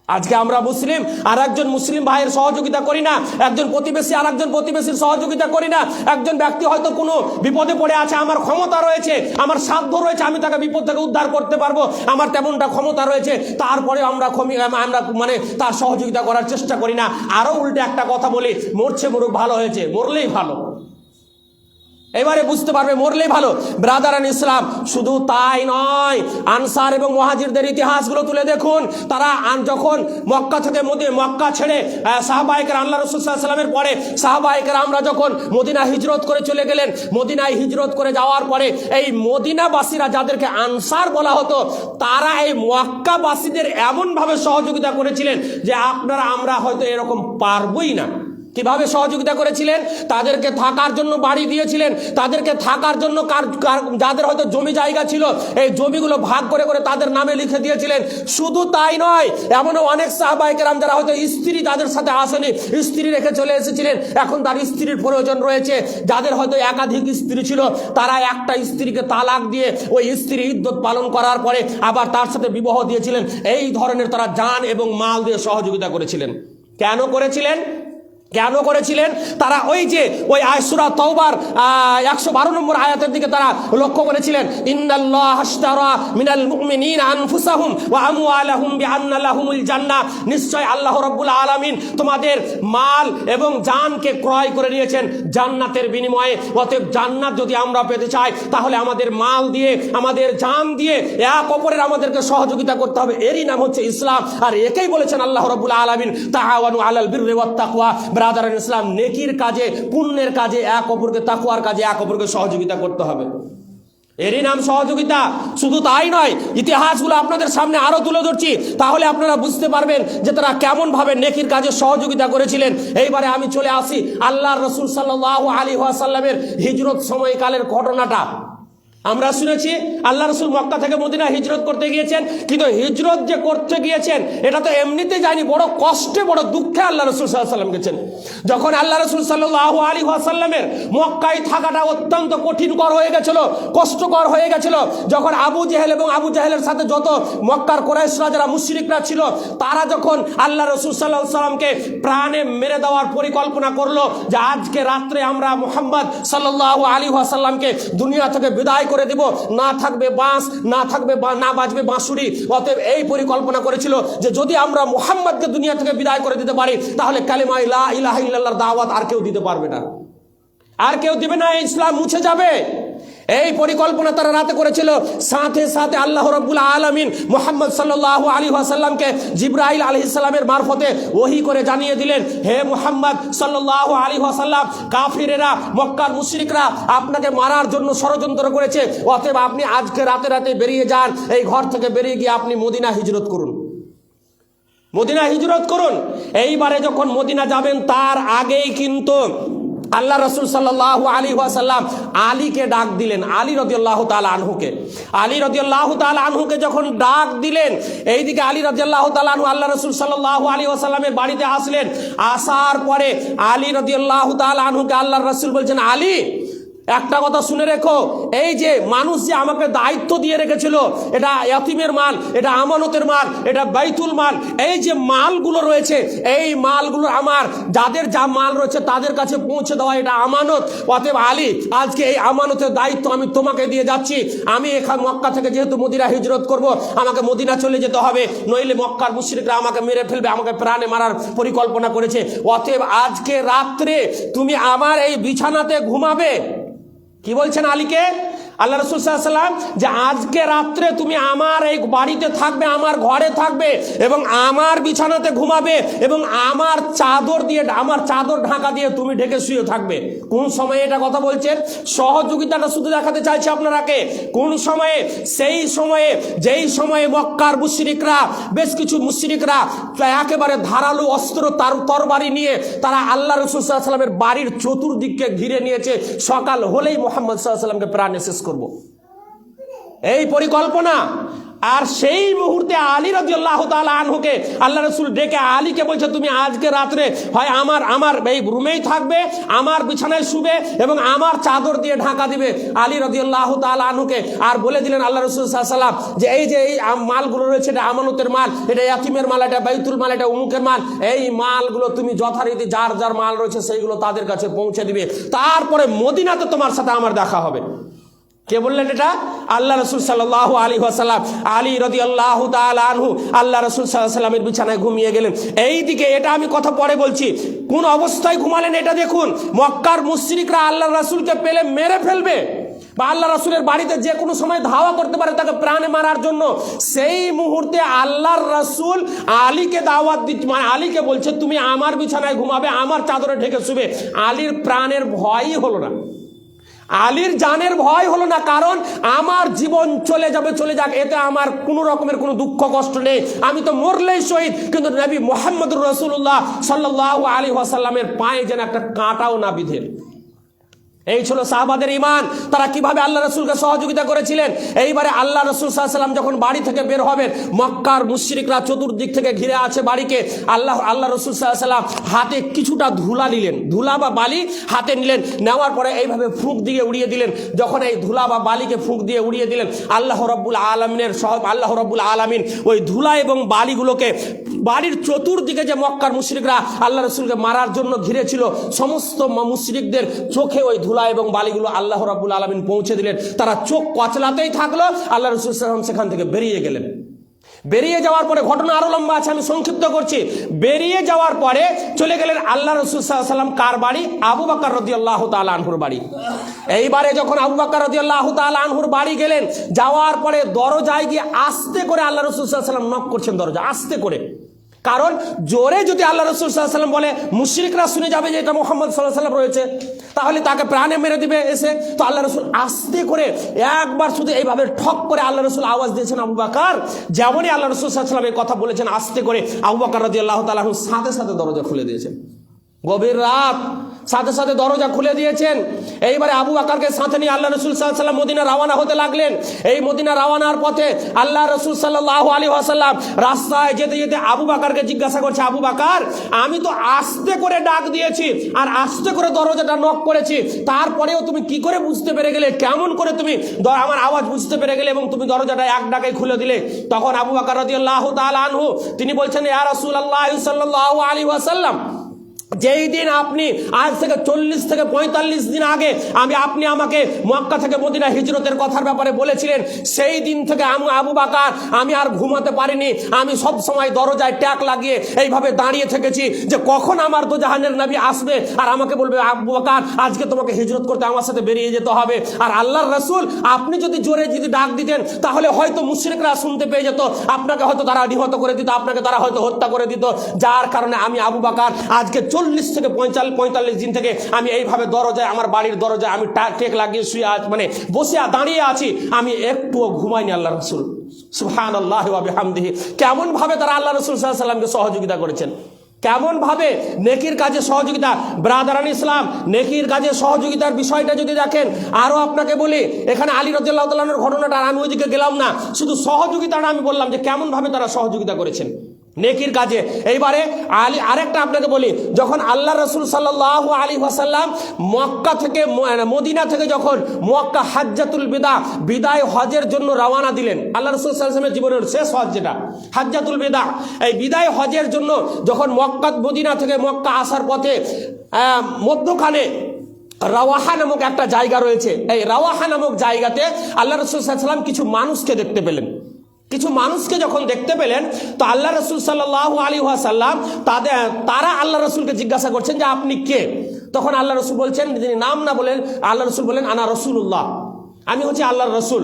আজকে আমরা মুসলিম আর একজন মুসলিম ভাইয়ের সহযোগিতা করি না, একজন প্রতিবেশী আর একজন প্রতিবেশীর সহযোগিতা করি না। একজন ব্যক্তি হয়তো কোনো বিপদে পড়ে আছে, আমার ক্ষমতা রয়েছে, আমার সাধ্য রয়েছে, আমি তাকে বিপদ থেকে উদ্ধার করতে পারবো, আমার তেমনটা ক্ষমতা রয়েছে, তারপরে আমরা মানে তার সহযোগিতা করার চেষ্টা করি না। আরো উল্টে একটা কথা বলি, মরছে মরুক, ভালো হয়েছে, মরলেই ভালো। এবারে বুঝতে পারবে মরলেই ভালো। ব্রাদারান ইসলাম, শুধু তাই নয়, আনসার এবং মুহাজিরদের ইতিহাসগুলো তুলে দেখুন। তারা যখন মক্কা থেকে মক্কা ছেড়ে সাহাবায়ে কেরাম, আল্লাহ রাসূল সাল্লাল্লাহু আলাইহি ওয়াসাল্লামের পরে সাহাবায়ে কেরামরা যখন মদিনা হিজরত করে চলে গেলেন, মদিনায় হিজরত করে যাওয়ার পরে এই মদিনাবাসীরা, যাদেরকে আনসার বলা হতো, তারা এই মক্কাবাসীদের এমনভাবে সহযোগিতা করেছিলেন যে আমরা হয়তো এরকম পারবই না। কিভাবে সহযোগিতা করেছিলেন? তাদেরকে থাকার জন্য বাড়ি দিয়েছিলেন, তাদেরকে থাকার জন্য যাদের হয়তো জমি জায়গা ছিল, এই জমিগুলো ভাগ করে করে তাদের নামে লিখে দিয়েছিলেন। শুধু তাই নয়, এমনও অনেক সাহাবায়ে কেরাম যারা হয়তো স্ত্রী তাদের সাথে আসেনি, স্ত্রী রেখে চলে এসেছিলেন, এখন তার স্ত্রীর প্রয়োজন রয়েছে। যাদের হয়তো একাধিক স্ত্রী ছিল, তারা একটা স্ত্রীকে তালাক দিয়ে ওই স্ত্রী ইদ্যত পালন করার পরে আবার তার সাথে বিবাহ দিয়েছিলেন। এই ধরনের তারা জান এবং মাল দিয়ে সহযোগিতা করেছিলেন। কেন করেছিলেন? তারা ওই সূরা তাওবার 112 নম্বর আয়াতের দিকে তারা লক্ষ্য করেছিলেন। ইন্নাল্লাহা আশতারা মিনাল মুমিনিনা আনফুসাহুম ওয়া আমওয়ালাহুম বিআন্না লাহুমুল জান্নাহ। নিশ্চয় আল্লাহ রাব্বুল আলামিন তোমাদের মাল এবং জানকে ক্রয় করে নিয়েছেন জান্নাতের বিনিময়ে। অতএব জান্নাত যদি আমরা পেতে চাই, তাহলে আমাদের মাল দিয়ে, আমাদের জান দিয়ে এক অপরের আমাদেরকে সহযোগিতা করতে হবে। এরই নাম হচ্ছে ইসলাম। আর একেই বলেছেন আল্লাহ রাব্বুল আলামিন, তাআওয়ানু আলাল বিররি ওয়াত তাকওয়া। ব্রাদারান ইসলাম, নেকির কাজে, পুণ্যের কাজে এক অপরকে, তাকওয়ার কাজে এক অপরকে সহযোগিতা করতে হবে। এরই নাম সহযোগিতা। শুধু তাই নয়, ইতিহাসগুলো আপনাদের সামনে আরো তুলে ধরছি, তাহলে আপনারা বুঝতে পারবেন যে তারা কেমন ভাবে নেকির কাজে সহযোগিতা করেছিলেন। এইবারে আমি চলে আসি আল্লাহর রাসূল সাল্লাল্লাহু আলাইহি ওয়াসাল্লামের হিজরত সময়কালের ঘটনাটা। আমরা শুনেছি আল্লাহ রাসূল মক্কা থেকে মদিনা হিজরত করতে গিয়েছেন, কিন্তু হিজরত যে করতে গিয়েছেন এটা তো এমনিতে যায়নি, বড় কষ্টে, বড় দুঃখে আল্লাহ রাসূল সাল্লাল্লাহু আলাইহি ওয়াসাল্লাম গেছেন। যখন আল্লাহ রাসূল সাল্লাল্লাহু আলাইহি ওয়াসাল্লামের মক্কায় থাকাটা অত্যন্ত কঠিনকর হয়ে গেছিল, কষ্টকর হয়ে গেছিল, যখন আবু জেহেল এবং আবু জেহেলের সাথে যত মক্কার কুরাইশরা যারা মুশরিকরা ছিল, তারা যখন আল্লাহ রাসূল সাল্লাল্লাহু আলাইহি ওয়াসাল্লামকে প্রাণে মেরে দেওয়ার পরিকল্পনা করলো যে আজকে রাত্রে আমরা মুহাম্মদ সাল্লাল্লাহু আলাইহি ওয়াসাল্লামকে দুনিয়া থেকে বিদায় করে দিব, না থাকবে বাঁশ, না বাজবে বাঁশুরি। অতএব এই পরিকল্পনা করেছিল যে যদি আমরা মুহাম্মদকে দুনিয়া থেকে বিদায় করে দিতে পারি, তাহলে কালিমা লা ইলাহা ইল্লাল্লাহর দাওয়াত আর কেউ দিতে পারবে না, আর কেউ দিবে না, ইসলাম মুছে যাবে। এই পরিকল্পনা তারা রাতে করেছিল। সাথে সাথে আল্লাহ রাব্বুল আলামিন মুহাম্মদ সাল্লাল্লাহু আলাইহি ওয়াসাল্লামকে জিবরাইল আলাইহিস সালামের মারফতে ওহী করে জানিয়ে দিলেন, হে মুহাম্মদ সাল্লাল্লাহু আলাইহি ওয়াসাল্লাম, কাফিরেরা, মক্কার মুশরিকরা আপনাকে মারার জন্য ষড়যন্ত্র করেছে। অতএব আপনি আজকে রাতে রাতে বেরিয়ে যান, এই ঘর থেকে বেরিয়ে গিয়ে আপনি মদিনা হিজরত করুন, মদিনা হিজরত করুন। এইবারে যখন মদিনা যাবেন, তার আগেই কিন্তু আল্লাহ রাসূল সাল্লাল্লাহু আলাইহি ওয়াসাল্লাম আলীকে ডাক দিলেন, আলী রাদিয়াল্লাহু তাআলা আনহুকে। আলী রাদিয়াল্লাহু তাআলা আনহুকে যখন ডাক দিলেন, এইদিকে আলী রাদিয়াল্লাহু তাআলা আনহু আল্লাহ রাসূল সাল্লাল্লাহু আলাইহি ওয়াসাল্লামের বাড়িতে আসলেন। আসার পরে আলী রাদিয়াল্লাহু তাআলা আনহুকে আল্লাহর রাসূল বলছেন, আলী, একটা কথা শুনে রেখো, এই যে মানুষ যে আমাকে দায়িত্ব দিয়ে রেখেছিল, এটা ইয়াতীমের মাল, এটা আমানতের মাল, এটা বাইতুল মাল, এই যে মালগুলো রয়েছে, এই মালগুলো আমার, যাদের যা মাল রয়েছে তাদের কাছে পৌঁছে দেওয়া, এটা আমানত। অতএব আলী, আজকে এই আমানতের দায়িত্ব আমি তোমাকে দিয়ে যাচ্ছি। আমি এখান মক্কা থেকে যেহেতু মদিনা হিজরত করব, আমাকে মদিনা চলে যেতে হবে, নইলে মক্কার মুশরিকরা আমাকে মেরে ফেলবে, আমাকে প্রাণে মারার পরিকল্পনা করেছে। অতএব আজকে রাত্রে তুমি আমার এই বিছানাতে ঘুমাবে। কি বলছেন আলীকে? আল্লাহ রাসূল সাল্লাল্লাহু আলাইহি ওয়াসাল্লাম যে আজকে রাত্রে তুমি আমার এই বাড়িতে থাকবে, আমার ঘরে থাকবে এবং আমার বিছানাতে ঘুমাবে এবং আমার চাদর ঢাকা দিয়ে তুমি ঢেকে শুয়ে থাকবে। কোন সময়ে এটা কথা বলছেন? সহযোগিতাটা শুধু দেখাতে চাইছে আপনারাকে। কোন সময়ে? সেই সময়ে যেই সময়ে মক্কার মুশরিকরা, বেশ কিছু মুশরিকরা একেবারে ধারালো অস্ত্র তরবারি নিয়ে তারা আল্লাহ রাসূল সাল্লাল্লাহু আলাইহি ওয়াসাল্লামের বাড়ির চতুর্দিককে ঘিরে নিয়েছে। সকাল হলেই মুহাম্মদ সাল্লাল্লাহু আলাইহি ওয়াসাল্লামকে প্রাণে শেষ করব, এই পরিকল্পনা। আর সেই মুহূর্তে আলী রাদিয়াল্লাহু তাআলা আনহুকে আল্লাহ রাসূল ডেকে আলীকে বলছে, তুমি আজকে রাত্রে হয় আমার এই রুমেই থাকবে, আমার বিছানায় শুবে এবং আমার চাদর দিয়ে ঢাকা দিবে। আলী রাদিয়াল্লাহু তাআলা আনহুকে আর বলে দিলেন আল্লাহ রাসূল সাল্লাল্লাহু আলাইহি ওয়াসাল্লাম যে এই মালগুলো রয়েছে, এটা আমানতের মাল, এটা ইয়াতীমের মাল, এটা বাইতুল মাল, এটা উমুকের মাল, এই মালগুলো তুমি যথারীতি যার যার মাল রয়েছে সেইগুলো তাদের কাছে পৌঁছে দিবে। তারপরে মদিনাতে তোমার সাথে আমার দেখা হবে। কে বললেন এটা? আল্লাহ রাসূল সাল্লাল্লাহু আলাইহি ওয়াসাল্লাম। আলী রাদিয়াল্লাহু তাআলা আনহু আল্লাহ রাসূল সাল্লাল্লাহু আলাইহি ওয়াসাল্লামের বিছানায় ঘুমিয়ে গেলেন। এইদিকে এটা আমি কথা পরে বলছি, কোন অবস্থায় ঘুমালেন এটা দেখুন। মক্কার মুশরিকরা আল্লাহ রাসূলকে পেলে মেরে ফেলবে বা আল্লাহ রাসূলের বাড়িতে যে কোনো সময় ধাওয়া করতে পারে তাকে প্রাণে মারার জন্য। সেই মুহূর্তে আল্লাহর রাসূল আলীকে দাওয়াত দিচ্ছে, মানে আলীকে বলছে তুমি আমার বিছানায় ঘুমাবে, আমার চাদরে ঢেকে শুবে। আলীর প্রাণের ভয়ই হলো না, আলীর জানের ভয় হলো না, কারণ আমার জীবন চলে যাক, এতে আমার কোনো রকমের কোনো দুঃখ কষ্ট নেই, আমি তো মরলেই শহীদ। কিন্তু নবী মুহাম্মদুর রাসূলুল্লাহ সাল্লাল্লাহু আলাইহি ওয়াসাল্লামের পায়ে যেন একটা কাঁটাও না বিধে। এই ছিল সাহাবাদের ঈমান। তারা কিভাবে আল্লাহ রাসূলকে সহযোগিতা করেছিলেন। এইবারে আল্লাহ রাসূল সাল্লাল্লাহু আলাইহি ওয়াসাল্লাম যখন বাড়ি থেকে বের হবেন, মক্কার মুশরিকরা চতুর্দিক থেকে ঘিরে আছে বাড়িকে। আল্লাহ রাসূল সাল্লাল্লাহু আলাইহি ওয়াসাল্লাম হাতে কিছুটা ধুলা নিলেন, ধুলা বা বালি হাতে নিলেন, নেওয়ার পরে এইভাবে ফুঁক দিয়ে উড়িয়ে দিলেন। যখন এই ধুলা বা বালিকে ফুঁক দিয়ে উড়িয়ে দিলেন, আল্লাহ রাব্বুল আলামিন ওই ধুলা এবং বালিগুলোকে বাড়ির চতুর্দিকে যে মক্কার মুশরিকরা আল্লাহ রাসূলকে মারার জন্য ঘিরেছিল, সমস্ত মুশরিকদের চোখে ওই ধুলা এবং বালিগুলো আল্লাহ রাব্বুল আলামিন পৌঁছে দিলেন। তারা চোখ কচলাতেই থাকলো, আল্লাহ রাসূল সাল্লাল্লাহু আলাইহি ওয়াসাল্লাম সেখান থেকে বেরিয়ে গেলেন। বেরিয়ে যাওয়ার পরে ঘটনা আরো লম্বা আছে, আমি সংক্ষিপ্ত করছি। বেরিয়ে যাওয়ার পরে চলে গেলেন আল্লাহ রাসূল সাল্লাল্লাহু আলাইহি ওয়াসাল্লাম কার বাড়ি? আবু বকর রাদিয়াল্লাহু তাআলা আনহুর বাড়ি। এইবারে যখন আবু বকর রাদিয়াল্লাহু তাআলা আনহুর বাড়ি গেলেন, যাওয়ার পরে দরজায় গিয়ে আস্তে করে আল্লাহ রাসূল সাল্লাল্লাহু আলাইহি ওয়াসাল্লাম নক করছেন, দরজা আস্তে করে। কারণ জোরে যদি আল্লাহ রাসূল সাল্লাল্লাহু আলাইহি ওয়াসাল্লাম বলে, মুশরিকরা শুনে যাবে যে এটা মুহাম্মদ সাল্লাল্লাহু আলাইহি ওয়াসাল্লাম রয়েছে, তাহলে তাকে প্রাণে মেরে দিবে এসে। তো আল্লাহ রাসূল আস্তে করে একবার শুধু এইভাবে ঠক করে আল্লাহ রাসূল আওয়াজ দিয়েছেন আবু বকর। যেমনই আল্লাহ রাসূল সাল্লাল্লাহু আলাইহি ওয়াসাল্লাম এই কথা বলেছেন, আস্তে করে আবু বকর রাদিয়াল্লাহু তাআলা আনহু সাথে সাথে দরজা খুলে দিয়েছেন। গভীর রাত, সাথে সাথে দরজা খুলে দিয়েছেন। এইবারে আবু বকরকে সাথে নিয়ে আল্লাহ রাসূল সাল্লাল্লাহু আলাইহি ওয়াসাল্লাম মদিনা রওনা হতে লাগলেন। এই মদিনা রওনার পথে আল্লাহ রাসূল সাল্লাল্লাহু আলাইহি ওয়াসাল্লাম রাস্তায় যেতে যেতে আবু বকরকে জিজ্ঞাসা করছে, আবু বকর, আমি তো আস্তে করে ডাক দিয়েছি আর আস্তে করে দরজাটা নক করেছি, তারপরেও তুমি কি করে বুঝতে পেরে গেলে, কেমন করে তুমি আমার আওয়াজ বুঝতে পেরে গেলে এবং তুমি দরজাটা এক ডাকে খুলে দিলে? তখন আবু বকর রাদিয়াল্লাহু তাআলা আনহু তিনি বলছেন, ইয়া রাসূলুল্লাহ সাল্লাল্লাহু আলাইহি ওয়াসাল্লাম, যেই দিন আপনি আজ থেকে 40 থেকে 45 দিন আগে আপনি আমাকে মক্কা থেকে মদিনা হিজরতের কথার ব্যাপারে বলেছিলেন, সেই দিন থেকে আমি আবু বকর আমি আর ঘুমাতে পারিনি। আমি সব সময় দরজায় ট্যাক লাগিয়ে এইভাবে দাঁড়িয়ে থেকেছি যে কখন আমার দোজাহানের নবী আসবে আর আমাকে বলবে, আবু বকর আজকে তোমাকে হিজরত করতে আমার সাথে বেরিয়ে যেতে হবে। আর আল্লাহর রাসূল আপনি যদি জোরে যদি ডাক দিতেন তাহলে হয়তো মুশরিকরা শুনতে পেয়ে যেত, আপনাকে হয়তো তারা নিহত করে দিত, আপনাকে তারা হয়তো হত্যা করে দিত। যার কারণে আমি আবু বকর আজকে 40 থেকে 45 দিন থেকে আমি এইভাবে দরজায়, আমার বাড়ির দরজায় আমি টেক লাগিয়ে শুয়ে মানে বসে দাঁড়িয়ে আছি, আমি একটুও ঘুমাইনি। আল্লাহ রাসূল সুবহানাল্লাহি ওয়া বিহামদিহি কেমন ভাবে তারা আল্লাহ রাসূল সাল্লাল্লাহু আলাইহি ওয়াসাল্লামকে সহযোগিতা করেছেন, কেমন ভাবে নেকির কাজে সহযোগিতা। ব্রাদারান ইসলাম, নেকির কাজে সহযোগিতার বিষয়টা যদি দেখেন, আরো আপনাকে বলি, এখানে আলী রাদিয়াল্লাহু তাআলা আনহুর ঘটনাটা আমি ওইদিকে গেলাম না, শুধু সহযোগিতাটা আমি বললাম যে কেমন ভাবে তারা সহযোগিতা করেছেন নেকির কাজে। এইবারে আরেকটা আপনাকে বলি, যখন আল্লাহ রাসূল সাল্লাল্লাহু আলাইহি ওয়াসাল্লাম মক্কা থেকে মদিনা থেকে যখন মক্কা হাজ্জাতুল বিদায় হজের জন্য রওনা দিলেন, আল্লাহ রাসূল সাল্লাল্লাহু আলাইহি ওয়াসাল্লামের জীবনের শেষ হজ যেটা হাজ্জাতুল বিদা, এই বিদায় হজের জন্য যখন মদিনা থেকে মক্কা আসার পথে মধ্যখানে রাওয়াহা নামক একটা জায়গা রয়েছে, এই রাওয়াহা নামক জায়গাতে আল্লাহ রাসূল সাল্লাল্লাহু আলাইহি ওয়াসাল্লাম কিছু মানুষকে দেখতে পেলেন। কিছু মানুষকে যখন দেখতে পেলেন, তো আল্লাহ রাসূল সাল্লাল্লাহু আলাইহি ওয়াসাল্লাম তারা আল্লাহ রাসূলকে জিজ্ঞাসা করছেন যে আপনি কে? তখন আল্লাহ রাসূল বলছেন, তিনি নাম না বলেন, আল্লাহ রাসূল বলেন, আনা রাসূলুল্লাহ, আমি হচ্ছে আল্লাহর রসুল।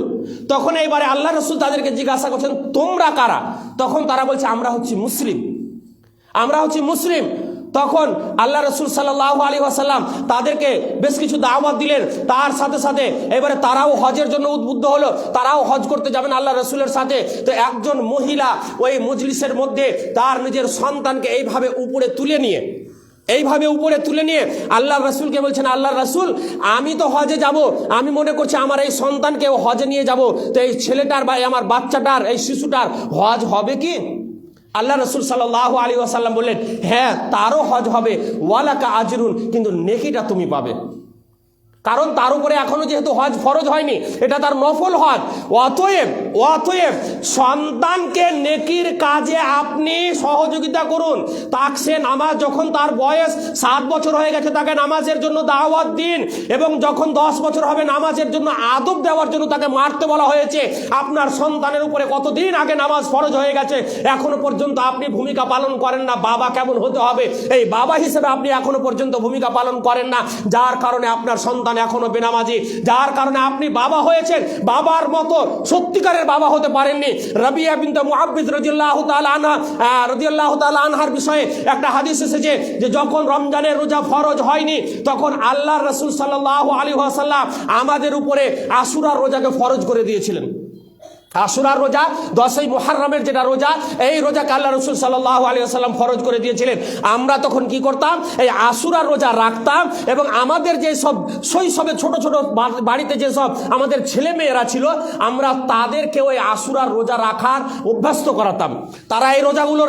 তখন এইবারে আল্লাহ রসুল তাদেরকে জিজ্ঞাসা করছেন, তোমরা কারা? তখন তারা বলছে, আমরা হচ্ছি মুসলিম, আমরা হচ্ছি মুসলিম। তখন আল্লাহ রসুল সাল্লাল্লাহু আলাইহি ওয়াসাল্লাম তাদেরকে বেশ কিছু দাওয়াত দিলেন। তার সাথে সাথে এবারে তারাও হজের জন্য উদ্বুদ্ধ হলো, তারাও হজ করতে যাবেন আল্লাহ রসুলের সাথে। তো একজন মহিলা ওই মজলিসের মধ্যে তার নিজের সন্তানকে এইভাবে উপরে তুলে নিয়ে আল্লাহ রসুলকে বলছেন, আল্লাহ রসুল, আমি তো হজে যাব, আমি মনে করছি আমার এই সন্তানকেও হজে নিয়ে যাব, তো এই ছেলেটার বা আমার বাচ্চাটার, এই শিশুটার হজ হবে কি? আল্লাহ রসুল সাল্লাল্লাহু আলাইহি ওয়াসাল্লাম বললেন, হ্যাঁ, তারও হজ হবে, ওয়ালাকা আজরুন, কিন্তু নেকিটা তুমি পাবে। কারণ তার উপরে এখনো যেহেতু হজ ফরজ হয়নি, এটা তার নফল হজ। অতএব সন্তানকে নেকির কাজে আপনি সহযোগিতা করুন। তাকে সে নামাজ, যখন তার বয়স 7 বছর হয়ে গেছে, তাকে নামাজের জন্য দাওয়াত দিন, এবং যখন 10 বছর হবে নামাজের জন্য আদব দেওয়ার জন্য তাকে মারতে বলা হয়েছে। আপনার সন্তানের উপরে কতদিন আগে নামাজ ফরজ হয়ে গেছে, এখনো পর্যন্ত আপনি ভূমিকা পালন করেন না। বাবা কেমন হতে হবে, এই বাবা হিসেবে আপনি এখনো পর্যন্ত ভূমিকা পালন করেন না, যার কারণে আপনার সন্তান এখনো বেনামাজি, যার কারণে আপনি বাবা হয়েছেন, বাবার মতো সত্যিকারের বাবা হতে পারেননি। রাবিয়া বিনতে মুআব্বিদ রাদিয়াল্লাহু তাআলা আনহার বিষয়ে একটা হাদিস এসেছে যে যখন রমজানের রোজা ফরজ হয়নি, তখন আল্লাহর রাসূল সাল্লাল্লাহু আলাইহি ওয়াসাল্লাম আমাদের উপরে আশুরার রোজাকে ফরজ করে দিয়েছিলেন। আশুরার রোজা 10ই মুহররমের যেটা রোজা, এই রোজাকে আল্লাহ রাসূল সাল্লাল্লাহু আলাইহি ওয়াসাল্লাম ফরজ করে দিয়েছিলেন। আমরা তখন কি করতাম, এই আশুরার রোজা রাখতাম, এবং আমাদের যে সব শৈশবে ছোট ছোট বাড়িতে যে সব আমাদের ছেলে মেয়েরা ছিল, আমরা তাদেরকে ওই আশুরার রোজা রাখার অভ্যস্ত করাতাম। তারা এই রোজাগুলো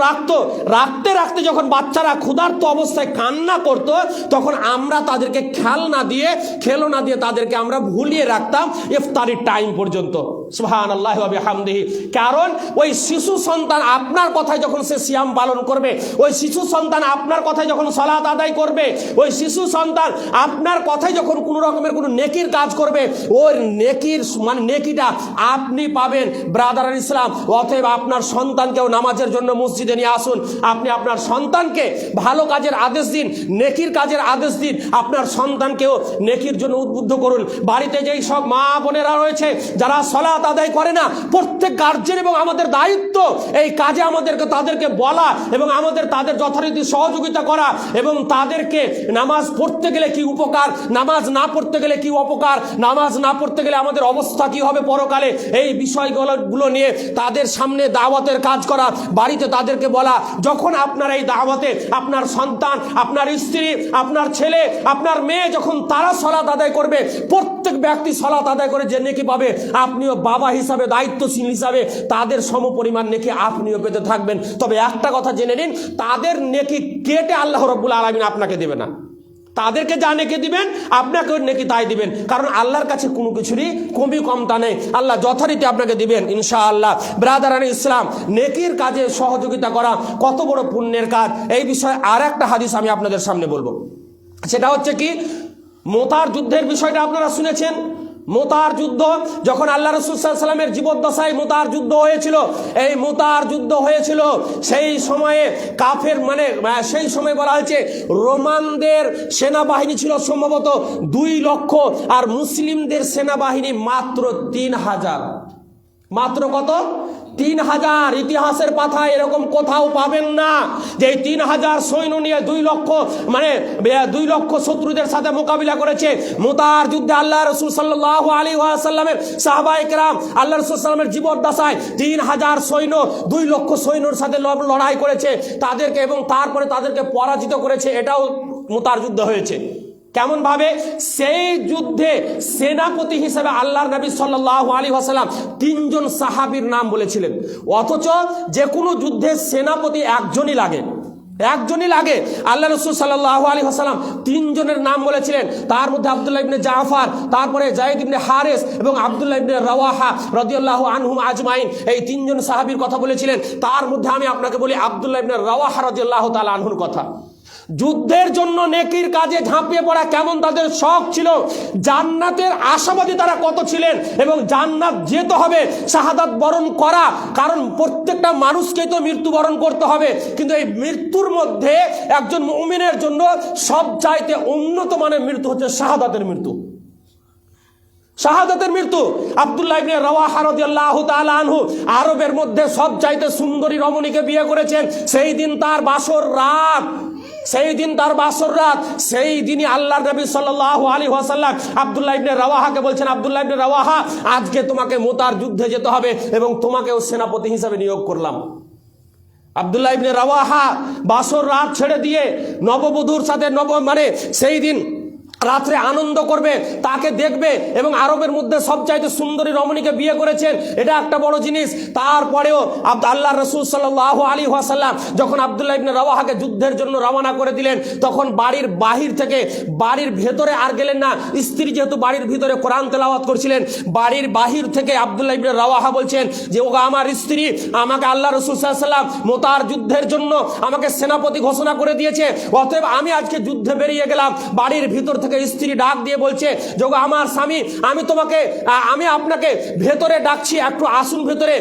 রাখতে রাখতে যখন বাচ্চারা ক্ষুধার্ত অবস্থায় কান্না করত, তখন আমরা তাদেরকে খেলনা দিয়ে তাদেরকে আমরা ভুলিয়ে রাখতাম ইফতারির টাইম পর্যন্ত। সুবহানাল্লাহ ওয়া বিহামদিহি। কারণ ওই শিশু সন্তান আপনার কথায় যখন সে সিয়াম পালন করবে, ওই শিশু সন্তান আপনার কথায় যখন সালাত আদায় করবে, ওই শিশু সন্তান আপনার কথায় যখন কোনো রকমের কোনো নেকির কাজ করবে, ওই নেকিটা আপনি পাবেন ব্রাদার ইসলাম। অতএব আপনার সন্তানকেও নামাজের জন্য মসজিদে নিয়ে আসুন। আপনি আপনার সন্তানকে ভালো কাজের আদেশ দিন, নেকির কাজের আদেশ দিন, আপনার সন্তানকেও নেকির জন্য উদ্বুদ্ধ করুন। বাড়িতে যেই সব মা বোনেরা রয়েছে যারা সালাত আদায় করে না, প্রত্যেক গার্জেন এবং আমাদের দায়িত্ব এই কাজে তাদেরকে বলা এবং তাদের যথারীতি সহযোগিতা করা, এবং তাদেরকে নামাজ পড়তে গেলে কি উপকার, নামাজ না পড়তে গেলে কি অপকার, নামাজ না পড়তে গেলে আমাদের অবস্থা কি হবে পরকালে, এই বিষয়গুলো নিয়ে তাদের সামনে দাওয়াতের কাজ করা, বাড়িতে তাদেরকে বলা। যখন আপনার এই দাওয়াতে আপনার সন্তান, আপনার স্ত্রী, আপনার ছেলে, আপনার মেয়ে, যখন তারা সালাত আদায় করবে, প্রত্যেক ব্যক্তি সালাত আদায় করে যে নেকি পাবে, আপনিও বাবা হিসাবে, দায়িত্বশীল হিসাবে তাদের সমপরিমাণ নেকি আপনিও পেতে থাকবেন। তবে একটা কথা জেনে নিন, তাদের নেকি কেটে আল্লাহ রাব্বুল আলামিন আপনাকে দেবে না। তাদেরকে যা নেকি দিবেন, আপনাকে নেকি তাই দিবেন। কারণ আল্লাহর কাছে কোনো কিছুরই কমি কমতা নেই, আল্লাহ যথারীতি আপনাকে দিবেন ইনশাআল্লাহ। ব্রাদারান ইসলাম, নেকির কাজে সহযোগিতা করা কত বড় পুণ্যের কাজ, এই বিষয়ে আর একটা হাদিস আমি আপনাদের সামনে বলবো। সেটা হচ্ছে কি, মোতার যুদ্ধের বিষয়টা আপনারা শুনেছেন। মোতার যুদ্ধ যখন আল্লাহ রাসূল সাল্লাল্লাহু আলাইহি ওয়াসাল্লামের জীবদ্দশায় মোতার যুদ্ধ হয়েছিল, এই মোতার যুদ্ধ হয়েছিল সেই সময়ে সেই সময় বলা হয়েছে রোমানদের সেনাবাহিনী ছিল সম্ভবত 2 লক্ষ, আর মুসলিমদের সেনাবাহিনী মাত্র 3000। মাত্র কত? 3000। ইতিহাসের পাতায় এরকম কোথাও পাবেন না যে 3000 সৈন্য নিয়ে 2 লক্ষ শত্রুদের সাথে মোকাবিলা করেছে। মুতার যুদ্ধে আল্লাহ রাসূল সাল্লাল্লাহু আলাইহি ওয়াসাল্লামের সাহাবায়ে কেরাম আল্লাহ রাসূল সাল্লাল্লাহু আলাইহি ওয়াসাল্লামের জীবদ্দশায় 3000 সৈন্য 2 লক্ষ সৈন্যর সাথে লড়াই করেছে তাদেরকে, এবং তারপরে তাদেরকে পরাজিত করেছে। এটাও মুতার যুদ্ধ হয়েছে। কেমন ভাবে? সেই যুদ্ধে সেনাপতি হিসেবে আল্লাহর নবী সাল্লাল্লাহু আলাইহি ওয়াসাল্লাম 3 জন সাহাবীর নাম বলেছিলেন। অথচ যে কোনো যুদ্ধে সেনাপতি একজনই লাগে। আল্লাহ রাসূল সাল্লাল্লাহু আলাইহি ওয়াসাল্লাম 3 জনের নাম বলেছিলেন। তার মধ্যে আব্দুল্লাহ ইবনে জাফর, তারপরে যায়েদ ইবনে হারিস এবং আব্দুল্লাহ ইবনে রাওয়াহা রাদিয়াল্লাহু আনহুম আজমাইন, এই 3 জন সাহাবীর কথা বলেছিলেন। তার মধ্যে আমি আপনাকে বলি আব্দুল্লাহ ইবনে রাওয়াহা রাদিয়াল্লাহু তাআলা আনহুর কথা। যুদ্ধের জন্য নেকির কাজে ঝাঁপিয়ে পড়া কেমন তাদের শখ ছিল, জান্নাতের আশাবাদী তারা কত ছিলেন, এবং জান্নাত যেতে হবে, শাহাদাত বরণ করা, কারণ প্রত্যেকটা মানুষকেই তো মৃত্যুবরণ করতে হবে, কিন্তু এই মৃত্যুর মধ্যে একজন মুমিনের জন্য সবচাইতে উন্নত মানের মৃত্যু হচ্ছে শাহাদাতের মৃত্যু। শাহাদাতের মৃত্যু। আব্দুল্লাহ ইবনে রাওয়াহা রাদিয়াল্লাহু তাআলা আনহু আরবের মধ্যে সবচাইতে সুন্দরী রমণীকে বিয়ে করেছেন। সেই দিন তার বাসর রাত, সেই দিনই আল্লাহর নবী সাল্লাল্লাহু আলাইহি ওয়াসাল্লাম আব্দুল্লাহ ইবনে রাওয়াহাকে বলছেন, আব্দুল্লাহ ইবনে রাওয়াহা, আজকে তোমাকে মুতার যুদ্ধে যেতে হবে এবং তোমাকেও সেনাপতি হিসাবে নিয়োগ করলাম। আব্দুল্লাহ ইবনে রাওয়াহা বাসর রাত ছেড়ে দিয়ে নববধূর সাথে সেই দিন রাত্রে আনন্দ করবে, তাকে দেখবে এবং আরবের মধ্যে সবচাইতে সুন্দরী রমণীকে বিয়ে করেছেন, এটা একটা বড় জিনিস। তারপরেও আল্লাহ রাসূল সাল্লাল্লাহু আলাইহি ওয়াসাল্লাম যখন আব্দুল্লাহ ইবনে রাওয়াহাকে যুদ্ধের জন্য রওনা করে দিলেন, তখন বাড়ির বাহির থেকে, বাড়ির ভেতরে আর গেলেন না। স্ত্রী যেহেতু বাড়ির ভিতরে কোরআন তেলাওয়াত করছিলেন, বাড়ির বাহির থেকে আব্দুল্লাহ ইবনে রাওয়াহা বলছেন যে, ওগো আমার স্ত্রী, আমাকে আল্লাহ রাসূল সাল্লাল্লাহু আলাইহি ওয়াসাল্লাম মোতার যুদ্ধের জন্য আমাকে সেনাপতি ঘোষণা করে দিয়েছে, অতএব আমি আজকে যুদ্ধে বেরিয়ে গেলাম। বাড়ির ভিতর থেকে স্ত্রী ডাক দিয়ে বলছে, যোগ আমার স্বামী, আমি আপনাকে ভেতরে ডাকছি, একটু আসুন ভেতরে।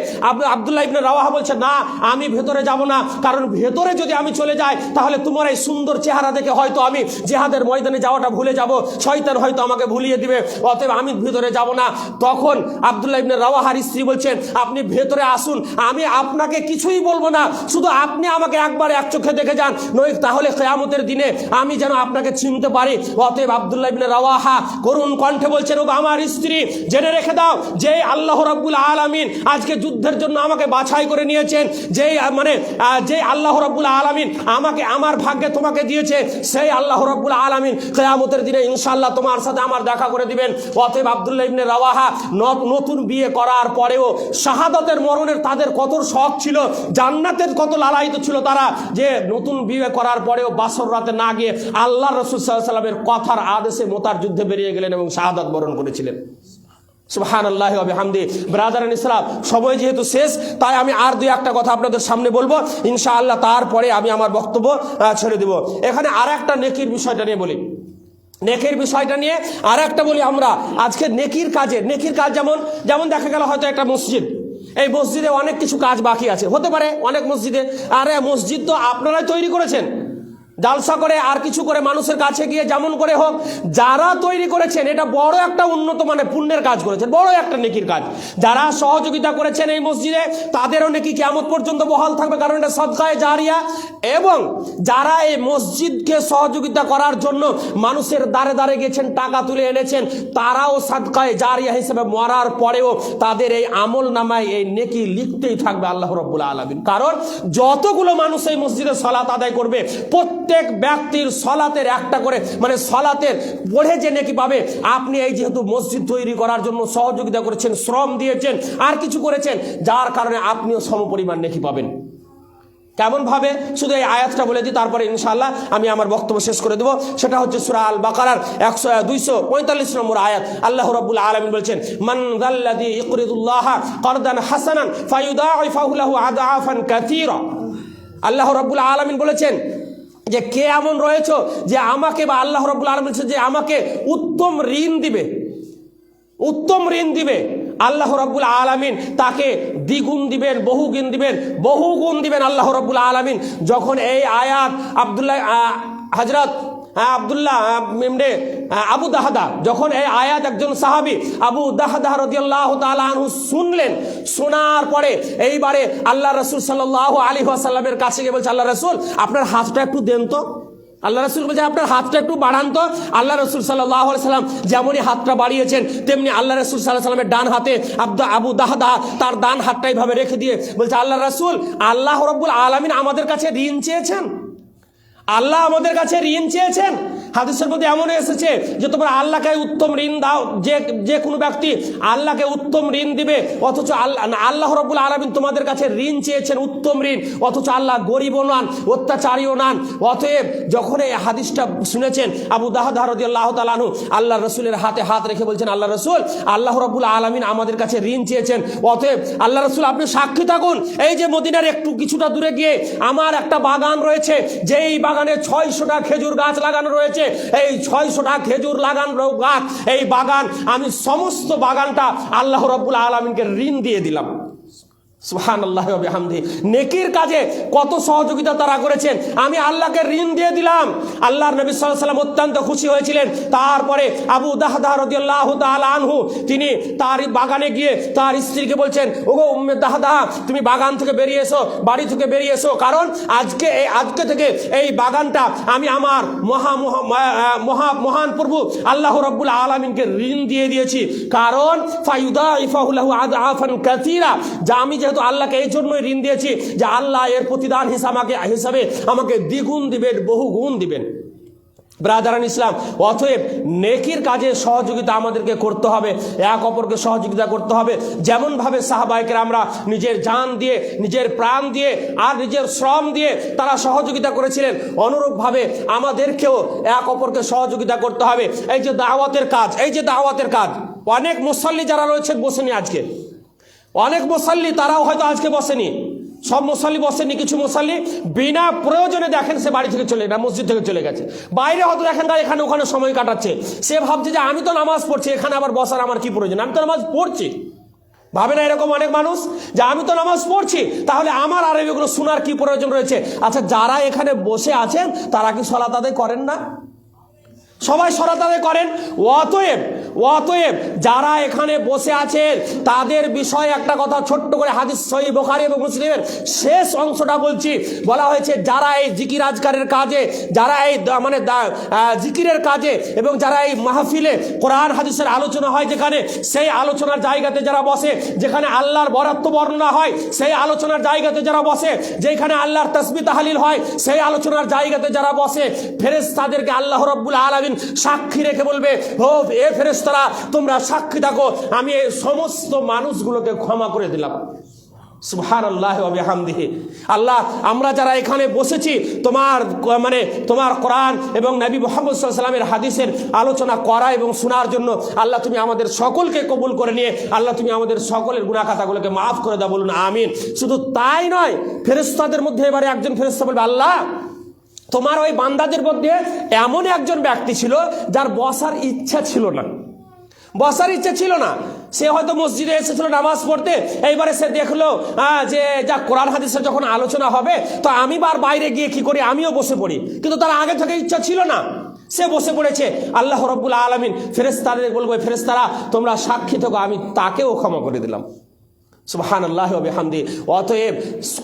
আব্দুল্লাহ ইবনে রাওয়াহা বলছে, না, আমি ভেতরে যাব না, কারণ ভেতরে যদি আমি চলে যাই তাহলে তোমার এই সুন্দর চেহারা দেখে হয়তো আমি জিহাদের ময়দানে যাওয়াটা ভুলে যাব, শয়তান হয়তো আমাকে ভুলিয়ে দিবে, অতএব আমি ভেতরে যাব না। তখন আব্দুল্লাহ ইবনে রাওয়াহার স্ত্রী বলছেন, আপনি ভেতরে আসুন, আমি আপনাকে কিছুই বলবো না, শুধু আপনি আমাকে একবার এক চোখে দেখে যান, নয় তাহলে কিয়ামতের দিনে আমি যেন আপনাকে চিনতে পারি। অতএব আব্দুল্লাহ ইবনে রাওয়াহা করুণ কণ্ঠে বলছেন, ও আমার স্ত্রী, জেনে রেখে দাও যে আল্লাহ রাব্বুল আলামিন আজকে যুদ্ধের জন্য আমাকে বাছাই করে নিয়েছেন, যে আল্লাহ রাব্বুল আলামিন আমাকে আমার ভাগ্যে তোমাকে দিয়েছে, সেই আল্লাহ রাব্বুল আলামিন কিয়ামতের দিনে ইনশাআল্লাহ তোমার সাথে আমার দেখা করে দিবেন। অতএব আব্দুল্লাহ ইবনে রাওয়াহা নতুন বিয়ে করার পরেও শাহাদাতের মরণের তাদের কত শখ ছিল, জান্নাতের কত লালায়িত ছিল তারা, যে নতুন বিয়ে করার পরেও বাসর রাতে না গিয়ে আল্লাহ রাসূল সাল্লাল্লাহু আলাইহি ওয়াসাল্লামের কথার আদেশে মোতার যুদ্ধে বেরিয়ে গেলেন এবং শাহাদাত বরণ করেছিলেন। সুবহানাল্লাহি ওয়া বিহামদি। ব্রাদারান ইসলাম, সময় যেহেতু শেষ, তাই আমি আর দুই একটা কথা আপনাদের সামনে বলবো ইনশাআল্লাহ, তারপরে আমি আমার বক্তব্য ছেড়ে দেব। এখানে আর একটা নেকির বিষয়টা নিয়ে বলি, নেকির বিষয়টা নিয়ে আর একটা বলি। আমরা আজকে নেকির কাজ যেমন দেখা গেল হয়তো একটা মসজিদ, এই মসজিদে অনেক কিছু কাজ বাকি আছে, হতে পারে অনেক মসজিদে, আরে মসজিদ তো আপনারাই তৈরি করেছেন, জালসা করে আর কিছু করে মানুষের কাছে গিয়ে যেমন করে হোক, যারা তৈরি করেছেন এটা বড় একটা উন্নত পুণ্যের কাজ করেছেন, বড় একটা নেকির কাজ। যারা সহযোগিতা করেছেন এই মসজিদে তাদেরও নেকি কিয়ামত পর্যন্ত বহাল থাকবে, কারণ এটা সদকায়ে জারিয়া। এবং যারা এই মসজিদকে সহযোগিতা করার জন্য মানুষের দ্বারে দ্বারে গেছেন, টাকা তুলে এনেছেন, তারাও সদকায়ে জারিয়া হিসেবে মরার পরেও তাদের এই আমল নামায় এই নেকি লিখতেই থাকবে আল্লাহ রাব্বুল আলামিন। কারণ যতগুলো মানুষ এই মসজিদে সালাত আদায় করবে, প্রত্যেক ব্যক্তির সলাতের একটা করে সলাতের পড়ে যে নেকি পাবে। আপনি এই যেহেতু মসজিদ তৈরি করার জন্য সহযোগিতা করেছেন, শ্রম দিয়েছেন, আর কিছু করেছেন, যার কারণে আপনিও সমপরিমাণ নেকি পাবেন। কেমন ভাবে, শুধু এই আয়াতটা বলে দিই, তারপরে ইনশাআল্লাহ আমি আমার বক্তব্য শেষ করে দেব। সেটা হচ্ছে সূরা আল বাকারার 245 নম্বর আয়াত। আল্লাহ রাব্বুল আলামিন বলছেন, মান যাল্লাযী ইকরিদুল্লাহা কারদান হাসানান ফায়ুদাইফাহু লাহু আদআফান কাসীরা। আল্লাহ রাব্বুল আলামিন বলেছেন যে কে এমন রয়েছে যে আমাকে, বা আল্লাহ রাব্বুল আলামিন বলেছেন যে আমাকে উত্তম ঋণ দিবে, আল্লাহ রাব্বুল আলামিন তাকে দ্বিগুণ দিবেন, বহুগুণ দিবেন আল্লাহ রাব্বুল আলামিন। যখন এই আয়াত আবু দাহদা, যখন এই আয়াত একজন সাহাবী আবু দাহদা রাদিয়াল্লাহু তাআলা আনহু শুনলেন, শোনার পরে এইবারে আল্লাহ রাসূল সাল্লাল্লাহু আলাইহি ওয়াসাল্লামের কাছে গিয়ে বলছে, আল্লাহ রাসূল আপনার হাতটা একটু দেন তো। আল্লাহ রাসূল বলছে, আপনার হাতটা একটু বাড়ান তো। আল্লাহ রাসূল সাল্লাল্লাহু আলাইহি ওয়াসাল্লাম যেমনই হাতটা বাড়িয়েছেন, তেমনি আল্লাহ রাসূল সাল্লাল্লাহু আলাইহি ওয়াসাল্লামের ডান হাতে আবু দাহদা তার ডান হাতটা এইভাবে রেখে দিয়ে বলছে, আল্লাহ রাসূল, আল্লাহ রাব্বুল আলামিন আমাদের কাছে ঋণ চেয়েছেন, আল্লাহ আমাদের কাছে ঋণ চেয়েছেন। হাদিসের মধ্যে এমন এসেছে যে তোমরা আল্লাহকে উত্তম ঋণ দাও, যে কোনো ব্যক্তি আল্লাহকে উত্তম ঋণ দিবে, অথচ আল্লাহ রাব্বুল আলামিন তোমাদের কাছে ঋণ চেয়েছেন উত্তম ঋণ, অথচ আল্লাহ গরিবও নন, অত্যাচারীও নন। অতএব যখন এই হাদিসটা শুনেছেন আবু দাহদা রাদিয়াল্লাহু তাআলা আনহু আল্লাহ রাসূলের হাতে হাত রেখে বলছেন, আল্লাহ রাসূল, আল্লাহ রাব্বুল আলামিন আমাদের কাছে ঋণ চেয়েছেন, অতএব আল্লাহ রাসূল আপনি সাক্ষী থাকুন, এই যে মদিনার একটু কিছুটা দূরে গিয়ে আমার একটা বাগান রয়েছে, যেই বাগানে 600টা খেজুর গাছ লাগানো রয়েছে, এই 600টা খেজুর লাগানো গাছ, এই বাগান আমি সমস্ত বাগানটা আল্লাহ রাব্বুল আলামিনকে ঋণ দিয়ে দিলাম। সুবহানাল্লাহ ওয়া বিহামদিহি। নেকির কাজে কত সহযোগিতা তারা করেছেন। আমি আল্লাহকে ঋণ দিয়ে দিলাম। আল্লাহর নবী সাল্লাল্লাহু আলাইহি ওয়াসাল্লাম অত্যন্ত খুশি হয়েছিলেন। তারপরে আবু দাহদাহ রাদিয়াল্লাহু তাআলা আনহু তিনি তার বাগানে গিয়ে তার স্ত্রীকে বলছেন, ওগো উম্মে দাহদাহ, তুমি বাগান থেকে বেরিয়ে এসো, বাড়ি থেকে বেরিয়ে এসো, কারণ আজকে থেকে এই বাগানটা আমি আমার মহান প্রভু আল্লাহ রাব্বুল আলামিনকে ঋণ দিয়ে দিয়েছি। কারণ ফায়ুদাইফাহু লাহু আদআফান কাসীরা, যা আমি যেহেতু আল্লাহকে এই জন্যই ঋণ দিয়েছি যে আল্লাহ এর প্রতিদান হিসাবে আমাকে দ্বিগুণ দিবেন, বহু গুণ দিবেন। ব্রাদারান ইসলাম, অতএব নেকির কাজে সহযোগিতা আমাদেরকে করতে হবে, এক অপরকে সহযোগিতা করতে হবে। যেমনভাবে সাহাবায়ে কেরামরা নিজের জান দিয়ে, নিজের প্রাণ দিয়ে আর নিজের শ্রম দিয়ে তারা সহযোগিতা করেছিলেন, অনুরূপভাবে আমাদেরকেও এক অপরকে সহযোগিতা করতে হবে। এই যে দাওয়াতের কাজ, অনেক মুসল্লি যারা রয়েছেন বসেনি আজকে, অনেক মুসল্লি তারাও হয়তো আজকে বসেনি, সব মুসল্লি বসেনি, কিছু মুসল্লি বিনা প্রয়োজনে দেখেন সে বাড়ি থেকে চলে গেছে, মসজিদ থেকে চলে গেছে, বাইরে হয়তো দেখেন তার এখানে ওখানে সময় কাটাচ্ছে। সে ভাবছে যে আমি তো নামাজ পড়ছি, এখানে আবার বসার আমার কি প্রয়োজন, আমি তো নামাজ পড়ছি। ভাবে না এরকম অনেক মানুষ যে আমি তো নামাজ পড়ছি, তাহলে আমার আর এগুলো শোনার কি প্রয়োজন রয়েছে। আচ্ছা, যারা এখানে বসে আছেন তারা কি সালাত আদায় করেন না? সবাই সালাত আদায় করেন। অতএব যারা এখানে বসে আছেন তাদের বিষয়ে একটা কথা ছোট্ট করে হাদিস সহিহ বুখারী এবং মুসলিমের শেষ অংশটা বলছি। বলা হয়েছে যারা এই জিকির আজকারের কাজে, যারা এই জিকিরের কাজে এবং যারা এই মাহফিলে কোরআন হাদিসের আলোচনা হয় যেখানে, সেই আলোচনার জায়গাতে যারা বসে, যেখানে আল্লাহর বরাত্ব বর্ণনা হয় সেই আলোচনার জায়গাতে যারা বসে, যেখানে আল্লাহর তাসবিহ তাহলিল হয় সেই আলোচনার জায়গাতে যারা বসে, ফেরেশতাদেরকে আল্লাহ রাব্বুল আলামিন সাক্ষী রেখে বলবে, ও এ ফেরেশতারা তোমরা সাক্ষী থাকো, আমি এই সমস্ত মানুষগুলোকে ক্ষমা করে দিলাম। সুবহানাল্লাহ ওয়া বিহামদিহি। আল্লাহ, আমরা যারা এখানে বসেছি তোমার কোরআন এবং নবী মুহাম্মদ সাল্লাল্লাহু আলাইহি ওয়াসাল্লামের হাদিসের আলোচনা করা এবং শোনার জন্য আল্লাহ তুমি আমাদের সকলকে কবুল করে নিয়ে আল্লাহ তুমি আমাদের সকলের গুনাহ খাতাগুলোকে মাফ করে দাও, বলুন আমিন। শুধু তাই নয়, ফেরেশতাদের মধ্যে এবারে একজন ফেরেশতা বলবে, আল্লাহ তোমার ওই বান্দাদের মধ্যে এমন একজন ব্যক্তি ছিল যার বসার ইচ্ছা ছিল না, সে হয়তো মসজিদে এসেছিল নামাজ পড়তে, এইবারে সে দেখলো যে যা কোরআন হাদিসের যখন আলোচনা হবে তো আমি বাইরে গিয়ে কি করি, আমিও বসে পড়ি, কিন্তু তার আগে থেকে ইচ্ছা ছিল না, সে বসে পড়েছে। আল্লাহ রাব্বুল আলামিন ফেরেশতাদের বলবে, ফেরেশতারা তোমরা সাক্ষী থাকো, আমি তাকেও ক্ষমা করে দিলাম। সুবহানাল্লাহ ওয়া বিহামদিহি। অতএব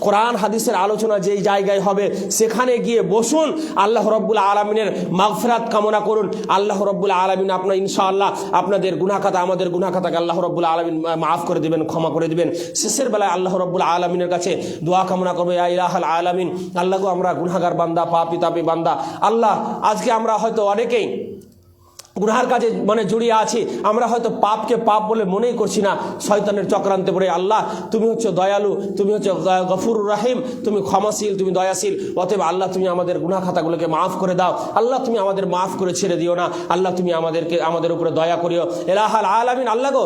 কোরআন হাদিসের আলোচনা যেই জায়গায় হবে সেখানে গিয়ে বসুন, আল্লাহ রাব্বুল আলামিনের মাগফিরাত কামনা করুন। আল্লাহ রাব্বুল আলামিন আপনার ইনশাআল্লাহ আপনাদের গুনাহ খাতা, আমাদের গুনাহ খাতাকে আল্লাহ রাব্বুল আলামিন মাফ করে দিবেন, ক্ষমা করে দিবেন। শেষের বেলায় আল্লাহ রাব্বুল আলামিনের কাছে দোয়া কামনা করবো, ইয়া ইলাহাল আলামিন, আল্লাহ গো আমরা গুনাহগার বান্দা, পাপী তাপী বান্দা, আল্লাহ আজকে আমরা হয়তো অনেকেই গুনাহার কাজে জড়িয়ে আছি, আমরা হয়তো পাপকে পাপ বলে মনেই করছি না, শয়তানের চক্রান্তে পড়ে। আল্লাহ তুমি হচ্ছে দয়ালু, তুমি হচ্ছে গফুরুর রহিম, তুমি ক্ষমাশীল, তুমি দয়াশীল। অতএব আল্লাহ তুমি আমাদের গুনাহ খাতাগুলোকে মাফ করে দাও, আল্লাহ তুমি আমাদের মাফ করে ছেড়ে দিও না, আল্লাহ তুমি আমাদের উপরে দয়া করিও। ইলাহাল আলামিন, আল্লাহ গো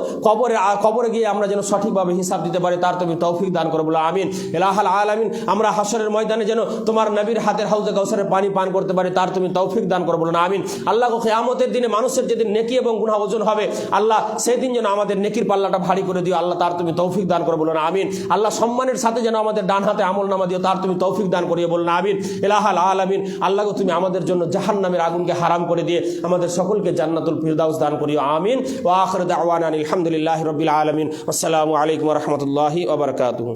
কবরে গিয়ে আমরা যেন সঠিকভাবে হিসাব দিতে পারি তার তুমি তৌফিক দান করো, বলো আমিন। ইলাহাল আলামিন, আমরা হাসরের ময়দানে যেন তোমার নবীর হাতের হাউজে কাউসারের পানি পান করতে পারি তার তুমি তৌফিক দান করো, বলো আমিন। আল্লাহ গো কিয়ামতের দিনে মানুষের যেদিন নেকি এবং গুনাহ ওজন হবে, আল্লাহ সেদিন যেন আমাদের নেকির পাল্লাটা ভারী করে দিও, আল্লাহ তার তুমি তৌফিক দান করো, বলো আমিন। আল্লাহ সম্মানের সাথে যেন আমাদের ডান হাতে আমলনামা দিও, তার তুমি তৌফিক দান করিও, বলো আমিন। ইলাহাল আলামিন, আল্লাহ গো তুমি আমাদের জন্য জাহান্নামের আগুনকে হারাম করে দিয়ে আমাদের সকলকে জান্নাতুল ফিরদাউস দান করিও, আমিন। ওয়া আখিরু দাওয়ানা আলহামদুলিল্লাহি রাব্বিল আলামিন। আসসালামু আলাইকুম ওয়া রাহমাতুল্লাহি ওয়া বারাকাতুহু।